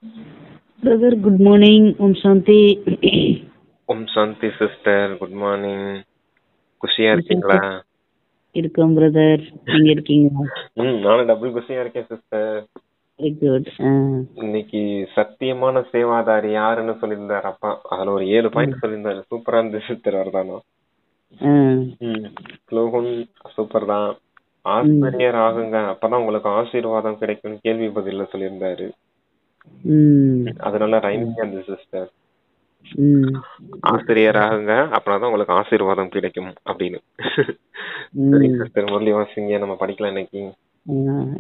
Brother, good morning. Shanti. ஓம் சாந்தி sister, good morning. குஷியா இருக்கீங்களா? இருக்கோம் பிரதர். நீங்க இருக்கீங்களா? நானும் டபுள் குஷியா இருக்கேன் சிஸ்டர். Very good. இன்னைக்கு சத்தியமான சேவாதாரி யாருன்னு சொல்லியிருந்தாரு அப்பா. அதுல ஒரு 7 பாயிண்ட் சொல்லியிருந்தாரு. சூப்பரா இருந்துச்சு சிஸ்டர். அவர்தானோ ஸ்லோகன் சூப்பர் தான். ஆசிரியர் ஆகுங்க, அப்பதான் உங்களுக்கு ஆசீர்வாதம் கிடைக்கும் கேள்வி பதில சொல்லியிருந்தாரு. அதனால ரைமிங்கா இருந்துச்சு சிஸ்டர். ஆசிரியர் ஆகுங்க, அப்படின்னா உங்களுக்கு ஆசீர்வாதம் கிடைக்கும் அப்படின்னு. சரி சிஸ்டர், முரளி வாசிங்க, நம்ம படிக்கலாம் இன்னைக்கு.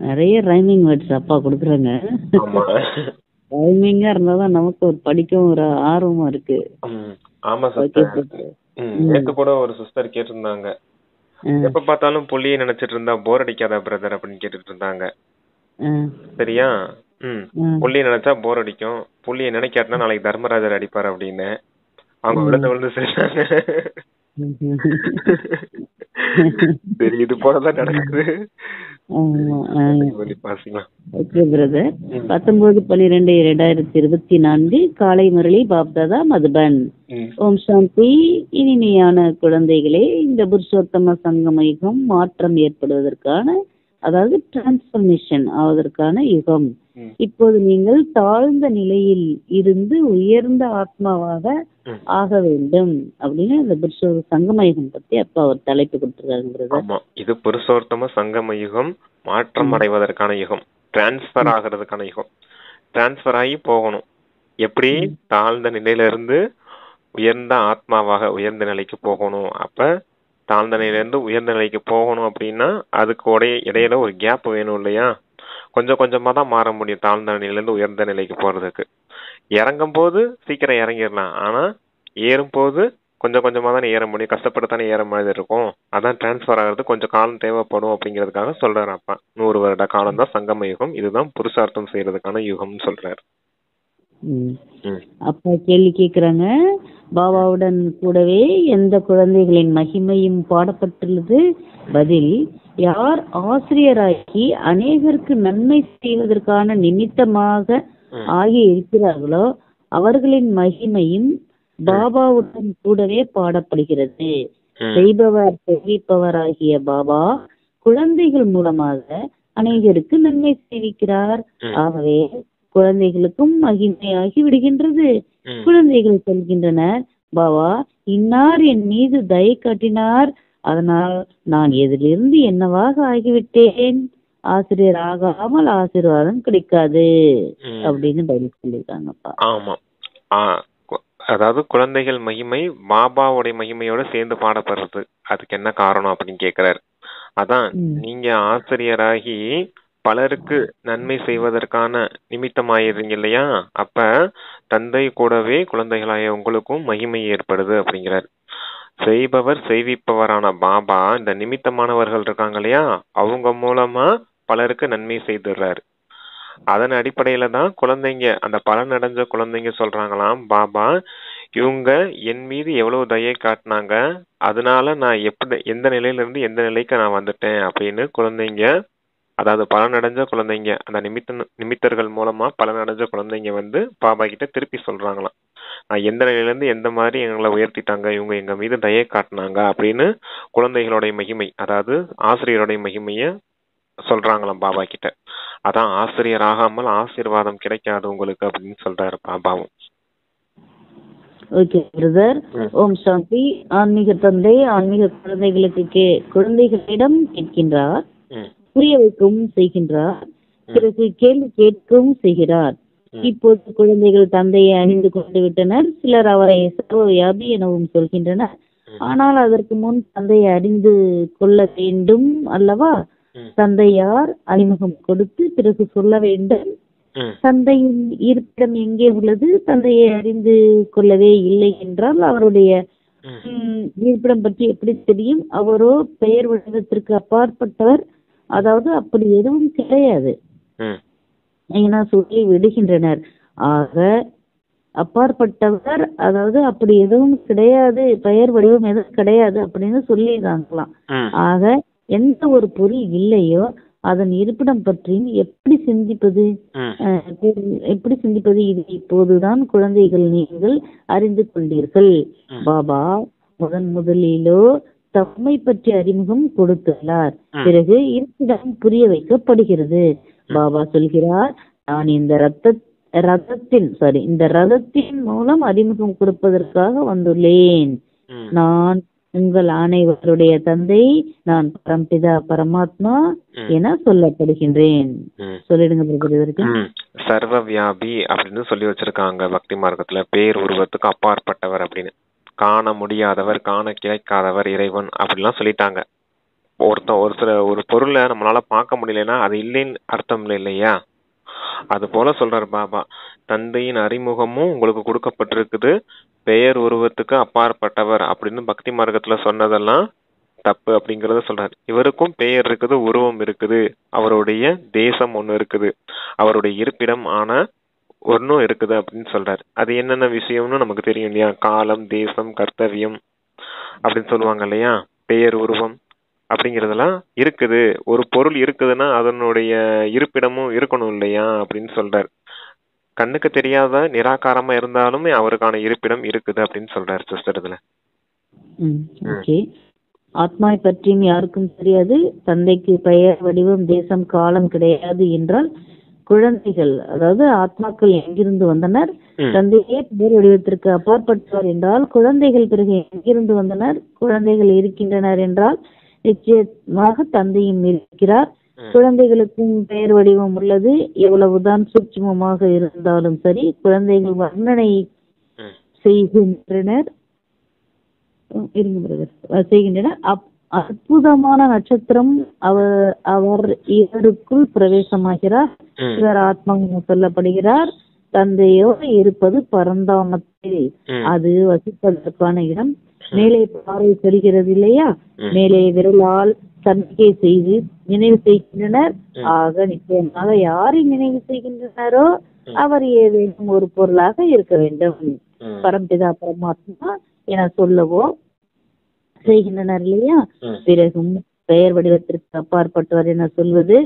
நிறைய ரைமிங் வேர்ட்ஸ் அப்பா கொடுக்குறாங்க. ஆமா, ரைமிங்கா இருந்தாதான் நமக்கு ஒரு படிக்கவும் ஒரு ஆர்வமா இருக்கு. ஆமா சிஸ்டர். நேத்து கூட ஒரு சிஸ்டர் கேட்டிருந்தாங்க, எப்ப பார்த்தாலும் புள்ளியை நினைச்சிட்டு இருந்தா போர் அடிக்காதா பிரதர் அப்படின்னு கேட்டுட்டு இருந்தாங்க. சரியா? புள்ளியை நினைச்சா போர் அடிக்கும், புள்ளியை நினைக்காட்டினா நாளைக்கு தர்மராஜர் அடிப்பார் அப்படின்னு அவங்க விழுந்து சொல்றாங்க. சரி, இது போலதான் நடக்குது. 19/12/2024 காலை முரளி பாப்தாதா மதுபன். ஓம் சாந்தி. இனிமையான குழந்தைகளே, இந்த புருஷோத்தம சங்கம யுகம் மாற்றம் ஏற்படுவதற்கான, அதாவது டிரான்ஸ்பர்மேஷன் ஆவதற்கான யுகம். இப்போது நீங்கள் தாழ்ந்த நிலையில் இருந்து உயர்ந்த ஆத்மாவாக ஆக வேண்டும் அப்படின்னு இந்த புருஷோத்த சங்கம யுகம் பத்தி அப்பா ஒரு தலைப்பு கொடுத்திருக்காங்க. இது புருஷோத்தம சங்கம யுகம், மாற்றம் அடைவதற்கான யுகம், டிரான்ஸ்பர் ஆகிறதுக்கான யுகம். டிரான்ஸ்பர் ஆகி போகணும். எப்படி? தாழ்ந்த நிலையில இருந்து உயர்ந்த ஆத்மாவாக உயர்ந்த நிலைக்கு போகணும். அப்ப தாழ்ந்த நிலையில இருந்து உயர்ந்த நிலைக்கு போகணும் அப்படின்னா அதுக்கு இடையில ஒரு கேப் வேணும் இல்லையா? கொஞ்சம் கொஞ்சமா தான் மாற முடியும் தாழ்ந்த நிலையில இருந்து உயர்ந்த நிலைக்கு போறதுக்கு. இறங்கும் போது சீக்கிரம் இறங்கிடலாம், ஆனா ஏறும் போது கொஞ்சம் கொஞ்சமா தானே ஏற முடியும், கஷ்டப்பட்டுத்தானே ஏற மாதிரி இருக்கும். அதான் டிரான்ஸ்பர் ஆகிறது கொஞ்சம் காலம் தேவைப்படும் அப்படிங்கிறதுக்காக சொல்றாரு அப்பா. 100 வருட காலம் தான் சங்கம யுகம், இதுதான் புருஷார்த்தம் செய்யறதுக்கான யுகம்னு சொல்றாரு. அப்பா கேள்வி கேக்குறாங்க, பாபாவுடன் கூடவே எந்த குழந்தைகளின் மகிமையும் பாடப்பட்டுள்ளது? பதில், யார் ஆசிரியராகி அநேகருக்கு நன்மை செய்வதற்கான நிமித்தமாக ஆகி இருக்கிறார்களோ அவர்களின் மகிமையும் பாபாவுடன் கூடவே பாடப்படுகிறது. செய்பவர் செய்விப்பவர் ஆகிய பாபா குழந்தைகள் மூலமாக அநேகருக்கு நன்மை செய்விக்கிறார். ஆகவே குழந்தைகளுக்கும் மகிமையாகி விடுகின்றது. குழந்தைகள் சொல்கின்றனர், பாபா இன்னார் என் மீது தயை காட்டினார், அதனால் நான் எதிலிருந்து என்னவாக ஆகிவிட்டேன், ஆசிரியர் ஆகாமல் ஆசீர்வாதம் கிடைக்காது அப்படின்னு பதில் சொல்லியிருக்காங்கப்பா. ஆமா, அதாவது குழந்தைகள் மகிமை பாபாவுடைய மகிமையோட சேர்ந்து பாடப்படுறது. அதுக்கு என்ன காரணம் அப்படின்னு கேக்குறாரு. அதான், நீங்க ஆசிரியராகி பலருக்கு நன்மை செய்வதற்கான நிமித்தமாயிருங்க இல்லையா? அப்ப தந்தை கூடவே குழந்தைகளாய உங்களுக்கும் மகிமை ஏற்படுது அப்படிங்கிறார். செய்பவர் செய்விப்பவரான பாபா இந்த நிமித்தமானவர்கள் இருக்காங்க இல்லையா, அவங்க மூலமா பலருக்கு நன்மை செய்துடுறாரு. அதன் அடிப்படையில தான் குழந்தைங்க, அந்த பலன் அடைஞ்ச குழந்தைங்க சொல்றாங்களாம், பாபா இவங்க என் மீது எவ்வளவு தயை காட்டினாங்க, அதனால நான் எந்த நிலையில இருந்து எந்த நிலைக்கு நான் வந்துட்டேன் அப்படின்னு குழந்தைங்க, அதாவது பலனடைஞ்ச குழந்தைங்க, அந்த நிமித்தர்கள் மூலமா பலனடைஞ்ச குழந்தைங்க பாபா கிட்ட திருப்பி சொல்றாங்களாம், நான் எந்த நிலையில இருந்து எந்த மாதிரி எங்களை உயர்த்திட்டாங்க, இவங்க எங்க மீது தயை காட்டினாங்க அப்படின்னு குழந்தைகளுடைய மகிமை, அதாவது ஆசிரியருடைய மகிமைய சொல்றாங்களாம் பாபா கிட்ட. அதான் ஆசிரியர் ஆகாமல் ஆசீர்வாதம் கிடைக்காது உங்களுக்கு அப்படின்னு சொல்றாரு பாபாவும். Okay brother. ஓம் சாந்தி. ஆன்மீக தந்தை ஆன்மீக குழந்தைகளிடம் கேட்கின்றார், புரிய வைக்கவும் செய்கின்றார், பிறகு கேள்வி கேட்கவும் செய்கிறார். இப்போது குழந்தைகள் தந்தையை அறிந்து கொண்டு விட்டனர். சிலர் அவரை சர்வவியாபி எனவும் சொல்கின்றனர். ஆனால் அதற்கு முன் தந்தையை அறிந்து கொள்ள வேண்டும் அல்லவா? தந்தையார் அறிமுகம் கொடுத்து பிறகு சொல்ல வேண்டும். தந்தையின் இருப்பிடம் எங்கே உள்ளது? தந்தையை அறிந்து கொள்ளவே இல்லை என்றால் அவருடைய இருப்பிடம் பற்றி எப்படி தெரியும்? அவரோ பெயர் வடிவத்திற்கு அப்பாற்பட்டவர், அதாவது அப்படி எதுவும் கிடையாது என சொல்லி விடுகின்றனர். ஆக அப்பாற்பட்டவர், அதாவது அப்படி எதுவும் கிடையாது, பெயர் வடிவம் எதுவும் கிடையாது அப்படின்னு சொல்லிடுறாங்களாம். ஆக எந்த ஒரு பொருள் இல்லையோ அதன் இருப்பிடம் பற்றியும் எப்படி சிந்திப்பது இது இப்போதுதான் குழந்தைகள் நீங்கள் அறிந்து கொண்டீர்கள். பாபா முதலிலோ தம்மை பற்றி அறிமுகம் கொடுத்துள்ளார். பிறகு இருப்பிடம் புரிய வைக்கப்படுகிறது. பாபா சொல்கிறார், நான் இந்த ரதத்தின் மூலம் அறிமுகம் கொடுப்பதற்காக வந்துள்ளேன். நான் உங்கள் அனைவருடைய தந்தை, நான் பரம்பிதா பரமாத்மா என சொல்லப்படுகின்றேன். சொல்லிடுங்க. சர்வ வியாபி அப்படின்னு சொல்லி வச்சிருக்காங்க பக்தி மார்க்கத்துல. பேர் உருவத்துக்கு அப்பாற்பட்டவர் அப்படின்னு, காண முடியாதவர், காண கிடைக்காதவர் இறைவன் அப்படிலாம் சொல்லிட்டாங்க. ஒரு பொருளை நம்மளால பார்க்க முடியலன்னா அது இல்லைன்னு அர்த்தம் இல்லையா? அது போல சொல்றாரு பாபா, தந்தையின் அறிமுகமும் உங்களுக்கு கொடுக்கப்பட்டிருக்குது, பெயர் உருவத்துக்கு அப்பாற்பட்டவர் அப்படின்னு பக்தி மார்க்கத்துல சொன்னதெல்லாம் தப்பு அப்படிங்கறத சொல்றாரு. இவருக்கும் பெயர் இருக்குது, உருவம் இருக்குது, அவருடைய தேசம் ஒண்ணு இருக்குது, அவருடைய இருப்பிடம் ஆன ஒன்னும் இருக்குது அப்படின்னு சொல்றாரு. அது என்னென்ன விஷயம்னு நமக்கு தெரியும் இல்லையா? காலம், தேசம், கர்த்தவியம் அப்படின்னு சொல்லுவாங்க இல்லையா? பெயர், உருவம் அப்படிங்கறதெல்லாம் இருக்குது. ஒரு பொருள் இருக்குதுன்னா அதனுடைய இருப்பிடமும் இருக்கணும் இல்லையா அப்படின்னு சொல்றாரு. கண்ணுக்கு தெரியாத நிராகாரமா இருந்தாலுமே அவருக்கான இருப்பிடம் இருக்குது அப்படின்னு சொல்றாரு சிஸ்டர் இதுல. ஆத்மாவை பற்றியும் யாருக்கும் தெரியாது. தந்தைக்கு பெயர், வடிவம், தேசம், காலம் கிடையாது என்றால் குழந்தைகள், அதாவது ஆத்மாக்கள் எங்கிருந்து வந்தனர்? தந்தையே பெயர் வடிவத்திற்கு அப்பாற்பட்டவர் என்றால் குழந்தைகள் பிறகு எங்கிருந்து வந்தனர்? குழந்தைகள் இருக்கின்றனர் என்றால் நிச்சயமாக தந்தையும் இருக்கிறார். குழந்தைகளுக்கும் பெயர் வடிவம் உள்ளது. எவ்வளவுதான் சூட்சுமமாக இருந்தாலும் சரி, குழந்தைகள் வர்ணனை செய்கின்றனர். அற்புதமான நட்சத்திரம் அவர் இவருக்குள் பிரவேசமாகிறார். இவர் ஆத்மா சொல்லப்படுகிறார். தந்தையோடு இருப்பது பரந்தாமத்தில், அது வசிப்பதற்கான இடம். மேலே பார்வை செல்கிறது இல்லையா? மேலே விரலால் சமிக்கை செய்து நினைவு செய்கின்றனர். ஆக நிச்சயமாக யாரை நினைவு செய்கின்றனரோ அவர் ஏதேனும் ஒரு பொருளாக இருக்க வேண்டும். பரம்பிதா பரமாத்மா என சொல்லவோ செய்கின்றனர் இல்லையா? பிறகும் பெயர் வடிவத்திற்கு அப்பாற்பட்டவர் என சொல்வது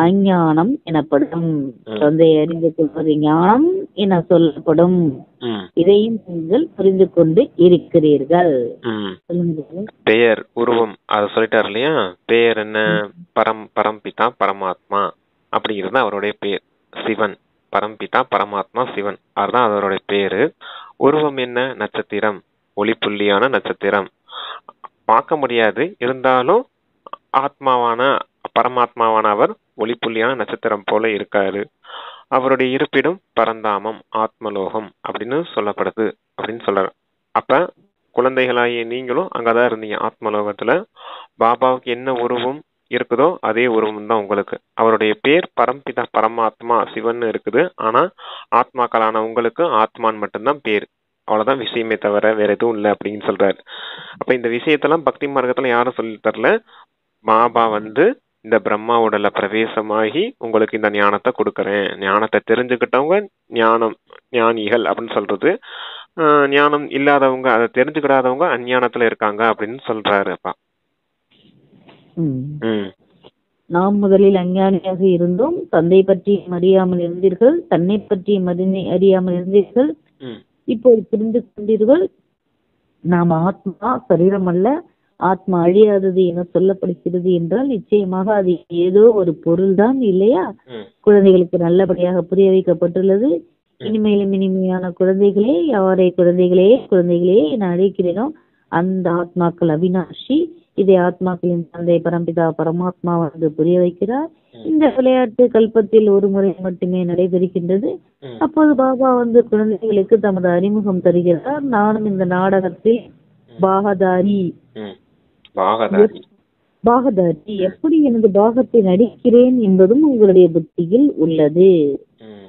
அஞ்ஞானம் எனப்படும். தந்தையை அறிந்து கொள்வது ஞானம் என சொல்லப்படும். இதையும் நீங்கள் புரிந்து கொண்டு இருக்கிறீர்கள். பெயர், உருவம் அதை சொல்லிட்டாரு இல்லையா? பெயர் என்ன? பரம்பிதா பரமாத்மா அப்படிங்கிறது அவருடைய பெயர். சிவன், பரம்பிதா பரமாத்மா சிவன், அதுதான் அவருடைய பேரு. உருவம் என்ன? நட்சத்திரம், ஒளிப்புள்ளியான நட்சத்திரம். பார்க்க முடியாது, இருந்தாலும் ஆத்மாவான பரமாத்மாவான அவர் ஒளிப்புள்ளியான நட்சத்திரம் போல இருக்காரு. அவருடைய இருப்பிடம் பரந்தாமம், ஆத்மலோகம் அப்படின்னு சொல்லப்படுது அப்படின்னு சொல்றாரு. அப்ப குழந்தைகளாகிய நீங்களும் அங்கதான் இருந்தீங்க ஆத்மலோகத்துல. பாபாவுக்கு என்ன உருவம் இருக்குதோ அதே உருவம் தான் உங்களுக்கு. அவருடைய பேர் பரம்பிதா பரமாத்மா சிவன் இருக்குது. ஆனா ஆத்மாக்களான உங்களுக்கு ஆத்மான் மட்டும்தான் பேர். அவ்வளவுதான் விஷயமே தவிர வேற எதுவும் இல்லை அப்படின்னு சொல்றாரு. அப்ப இந்த விஷயத்தெல்லாம் பக்தி மார்க்கத்துல யாரும் சொல்லி தரல. பாபா இந்த பிரம்மா உடல பிரவேசமாகி உங்களுக்கு இந்த ஞானத்தை கொடுக்கறேன். ஞானத்தை தெரிஞ்சுக்கிட்டவங்க ஞானிகள் அப்படின்னு சொல்றது. ஞானம் இல்லாதவங்க, அதை தெரிஞ்சுக்கிடாதவங்க அஞ்ஞானத்துல இருக்காங்க அப்படின்னு சொல்றாருப்பா. நாம் முதலில் அஞ்ஞானியாக இருந்தோம். தந்தை பற்றி அறியாமல் இருந்தீர்கள், தன்னை பற்றி அறியாமல் இருந்தீர்கள். இப்போது புரிந்து கொண்டீர்கள். நாம் ஆத்மா, சரீரம் அல்ல. ஆத்மா அழியாதது என சொல்லப்படுகிறது என்றால் நிச்சயமாக அது ஏதோ ஒரு பொருள் தான் இல்லையா? குழந்தைகளுக்கு நல்லபடியாக புரிய வைக்கப்பட்டுள்ளது. இனிமையிலும் இனிமையான குழந்தைகளே, யாரை குழந்தைகளே என அழைக்கிறேனோ அந்த ஆத்மாக்கள் அவினாஷி. இதை ஆத்மாக்களின் தந்தை பரம்பிதா பரமாத்மா புரிய வைக்கிறார். இந்த விளையாட்டு கல்பத்தில் ஒரு முறை மட்டுமே நடைபெறுகின்றது. அப்போது பாபா குழந்தைகளுக்கு தமது அறிமுகம் தருகிறார். நானும் இந்த நாடகத்தில் பாகதாரி, எப்படி எனது பாகத்தை நடிக்கிறேன் என்பதும் உங்களுடைய புத்தியில் உள்ளது.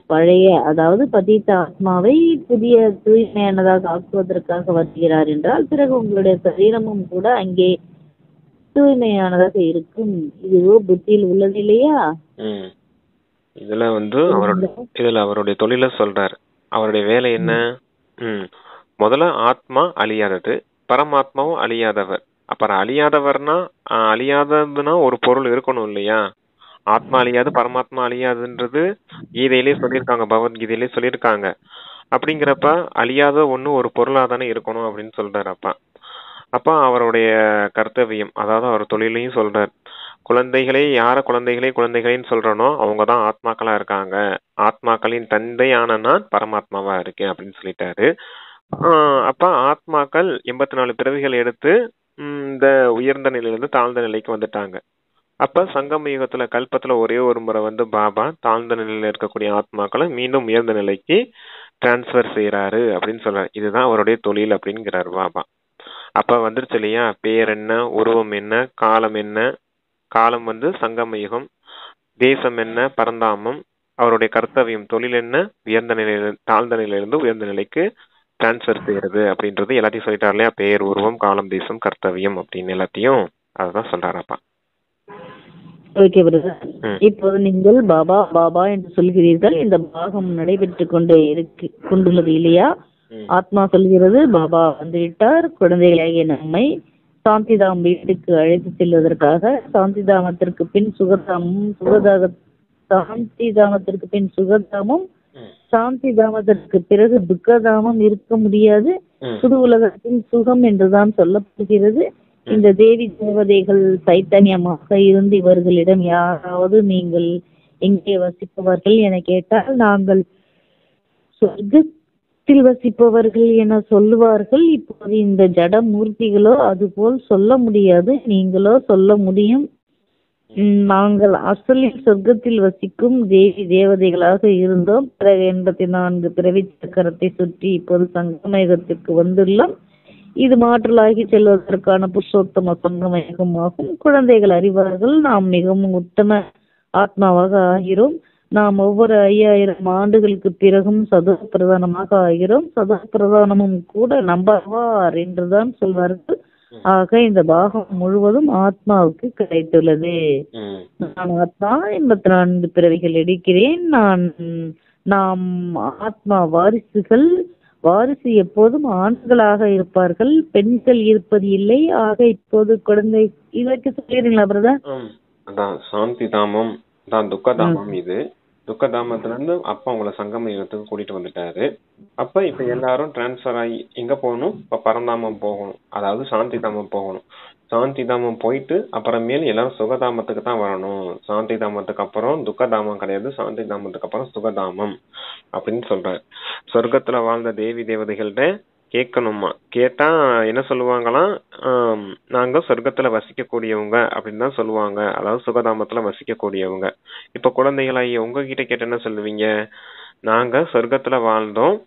பழைய, அதாவது பதித்த ஆத்மாவை புதிய தூய்மையானதாக ஆக்குவதற்காக வருகிறார் என்றால் பிறகு உங்களுடைய சரீரமும் கூட அங்கே தூய்மையானதாக இருக்கும். இதுவோ புத்தியில் உள்ளது இல்லையா? இதுல இதுல அவருடைய தொழில சொல்றாரு. அவருடைய வேலை என்ன? முதல்ல ஆத்மா அழியாதது, பரமாத்மாவும் அழியாதவர். அப்புறம் அழியாதவர்னா, அழியாததுன்னா ஒரு பொருள் இருக்கணும் இல்லையா? ஆத்மா அழியாது, பரமாத்மா அழியாதுன்றது கீதையிலே சொல்லியிருக்காங்க, பகவத்கீதையிலே சொல்லியிருக்காங்க. அப்படிங்கிறப்ப அழியாத ஒண்ணு ஒரு பொருளா தானே இருக்கணும் அப்படின்னு சொல்றாரு அப்பா. அப்பா அவருடைய கர்த்தவியம், அதாவது அவர் தொழிலையும் சொல்றார். குழந்தைகளே, யார குழந்தைகளேன்னு சொல்றனோ அவங்க தான் ஆத்மாக்களா இருக்காங்க. ஆத்மாக்களின் தந்தையான நான் பரமாத்மாவா இருக்கேன் அப்படின்னு சொல்லிட்டாரு. அப்ப ஆத்மாக்கள் 84 பிறவிகள் எடுத்து இந்த உயர்ந்த நிலையிலிருந்து தாழ்ந்த நிலைக்கு வந்துட்டாங்க. அப்ப சங்கம யுகத்துல கல்பத்துல ஒரே ஒரு முறை வந்து பாபா தாழ்ந்த நிலையில இருக்கக்கூடிய ஆத்மாக்களை மீண்டும் உயர்ந்த நிலைக்கு டிரான்ஸ்பர் செய்யறாரு அப்படின்னு சொல்றாரு. இதுதான் அவருடைய தொழில் அப்படிங்கிறாரு பாபா. அப்ப வந்துருச்சு இல்லையா, பேர் என்ன, உருவம் என்ன, காலம் என்ன. காலம் வந்து சங்கம யுகம், தேசம் என்ன, பரந்தாமம். அவருடைய கர்த்தவியம், தொழில் என்ன, உயர்ந்த நிலையில தாழ்ந்த நிலையிலிருந்து உயர்ந்த நிலைக்கு டிரான்ஸ்பர் செய்யறது அப்படின்றது எல்லாத்தையும் சொல்லிட்டாரு இல்லையா. பெயர், உருவம், காலம், தேசம், கர்த்தவியம் அப்படின்னு எல்லாத்தையும் அதான் சொல்றாராப்பா. Okay brother. இப்போது நீங்கள் பாபா பாபா என்று சொல்கிறீர்கள். இந்த பாகம் நடைபெற்றுக் கொண்டுள்ளது இல்லையா? ஆத்மா சொல்கிறது பாபா வந்துவிட்டார், குழந்தைகளாகிய நம்மை சாந்திதாம் வீட்டுக்கு அழைத்து செல்வதற்காக. சாந்திதாமத்திற்கு பின் சுகதாமும், சாந்திதாமத்திற்கு பின் சுகதாமும், சாந்திதாமத்திற்கு பிறகு துக்கதாமம் இருக்க முடியாது. புது உலகத்தின் சுகம் என்றுதான் சொல்லப்படுகிறது. இந்த தேவி தேவதைகள் சைத்தன்யமாக இருந்து இவர்களிடம் யாராவது நீங்கள் எங்கே வசிப்பவர்கள் என கேட்டால் நாங்கள் சொர்க்கத்தில் வசிப்பவர்கள் என சொல்லுவார்கள். இப்போது இந்த ஜட மூர்த்திகளோ அதுபோல் சொல்ல முடியாது, நீங்களோ சொல்ல முடியும். நாங்கள் அசலில் சொர்க்கத்தில் வசிக்கும் தேவி தேவதைகளாக இருந்தோம். பிறகு 84 பிறவி சக்கரத்தை சுற்றி இப்போது சங்கமயுகத்திற்கு வந்துள்ளோம். இது மாற்றலாகி செல்வதற்கான புருஷோத்தம சங்கமயுகமாகும். குழந்தைகள் அறிவார்கள், நாம் மிகவும் உத்தம ஆத்மாவாக ஆகிறோம். நாம் ஒவ்வொரு 5000 ஆண்டுகளுக்கு பிறகும் சதோ பிரதானமாக ஆகிறோம். சதோ பிரதானமும் கூட நம்பவார் என்றுதான் சொல்வார்கள். ஆக இந்த பாகம் முழுவதும் ஆத்மாவுக்கு கிடைத்துள்ளது. நான் ஆத்மா 84 பிறவிகள் எடுக்கிறேன். நாம் ஆத்மா வாரிசுகள். வாரிசு எப்போதும் ஆண்களாக இருப்பார்கள், பெண்கள் இருப்பது இல்லை. ஆக இப்போது குழந்தை இதற்கு சொல்லிடுங்களா பிரதர்? அதான் சாந்தி தாமம் தான் துக்கதாமம். இது துக்கதாமத்துல இருந்து அப்பா உங்களை சங்கம யுகத்துக்கு கூட்டிட்டு வந்துட்டாரு. அப்ப இப்ப எல்லாரும் டிரான்ஸ்பர் ஆகி எங்க போகணும்? இப்ப பரந்தாமம் போகணும், அதாவது சாந்தி தாமம் போகணும். சாந்தி தாமம் போயிட்டு அப்புறமேல் எல்லாரும் சுகதாமத்துக்கு தான் வரணும். சாந்தி தாமத்துக்கு அப்புறம் துக்கதாமம் கிடையாது, சாந்தி தாமத்துக்கு அப்புறம் சுகதாமம் அப்படின்னு சொல்றாரு. சொர்க்கத்துல வாழ்ந்த தேவி தேவதைகள்கிட்ட கேட்கணுமா, கேட்டா என்ன சொல்லுவாங்களாம், நாங்க சொர்க்கத்துல வசிக்க கூடியவங்க அப்படின்னு தான் சொல்லுவாங்க, அதாவது சுகதாமத்துல வசிக்க கூடியவங்க. இப்ப குழந்தைகளாகி உங்ககிட்ட கேட்ட என்ன சொல்லுவீங்க? நாங்க சொர்க்கத்துல வாழ்ந்தோம்,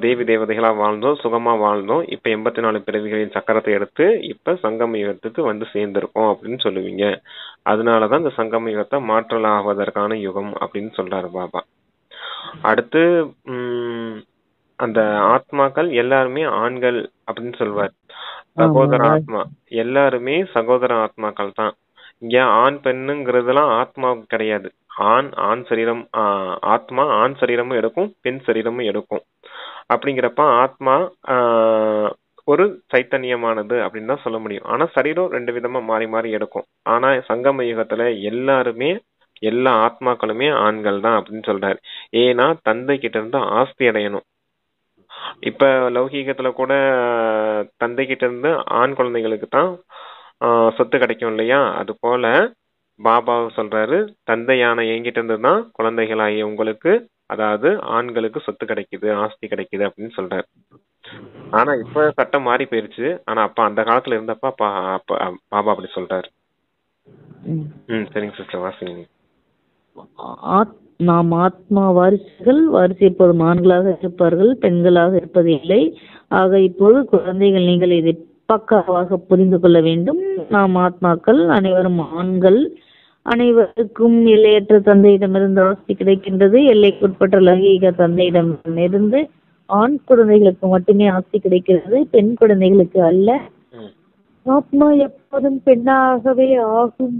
தேவி தேவதைகளா வாழ்ந்தோம், சுகமா வாழ்ந்தோம். இப்ப 84 பிறவிகளின் சக்கரத்தை எடுத்து இப்ப சங்கம யுகத்துக்கு வந்து சேர்ந்திருக்கோம் அப்படின்னு சொல்லுவீங்க. அதனாலதான் இந்த சங்கம யுகத்தை மாற்றல் ஆவதற்கான யுகம் அப்படின்னு சொல்றாரு பாபா. அடுத்து அந்த ஆத்மாக்கள் எல்லாருமே ஆண்கள் அப்படின்னு சொல்வார். சகோதர ஆத்மா எல்லாருமே சகோதர ஆத்மாக்கள் தான். இங்க ஆண் பெண்ணுங்கிறதுலாம் ஆத்மாவுக்கு கிடையாது. ஆண் சரீரம், ஆத்மா ஆண் சரீரமும் எடுக்கும், பெண் சரீரமும் எடுக்கும். அப்படிங்கிறப்ப ஆத்மா ஒரு சைத்தன்யமானது அப்படின்னு தான் சொல்ல முடியும். ஆனா சரீரம் 2 விதமா மாறி மாறி எடுக்கும். ஆனா சங்கம யுகத்துல எல்லாருமே எல்லா ஆத்மாக்களுமே ஆண்கள் தான் அப்படின்னு சொல்றாரு. ஏன்னா தந்தை கிட்ட இருந்து ஆஸ்தி அடையணும். இப்ப லௌகீகத்துல கூட தந்தை கிட்ட இருந்து ஆண் குழந்தைகளுக்கு தான் சொத்து கிடைக்கும் இல்லையா? அது போல பாபா சொல்றாரு, தந்தையான என்கிட்ட இருந்து தான் குழந்தைகளாகிய உங்களுக்கு, அதாவது ஆண்களுக்கு சொத்து கிடைக்குது, ஆஸ்தி கிடைக்குது அப்படின்னு சொல்றாரு. ஆனா இப்ப சட்டம் மாறி போயிருச்சு. ஆனா அப்ப அந்த காலத்துல இருந்தப்ப பாபா அப்படி சொல்றாரு. சரிங்க சிஸ்டர், வாசிங்க. நாம் ஆத்மா வாரிசுகள். வாரிசு எப்போதும் ஆண்களாக இருப்பார்கள், பெண்களாக இருப்பதில்லை. ஆக இப்போது குழந்தைகள் நீங்கள் இதை பக்காவாக புரிந்து கொள்ள வேண்டும். நாம் ஆத்மாக்கள் அனைவரும் ஆண்கள். அனைவருக்கும் எல்லையற்ற தந்தையிடமிருந்து ஆஸ்தி கிடைக்கின்றது. எல்லைக்குட்பட்ட லௌகீக தந்தையிடமிருந்து ஆண் குழந்தைகளுக்கு மட்டுமே ஆஸ்தி கிடைக்கிறது, பெண் குழந்தைகளுக்கு அல்ல. ஆத்மா எப்போதும் பெண்ணாகவே ஆகும்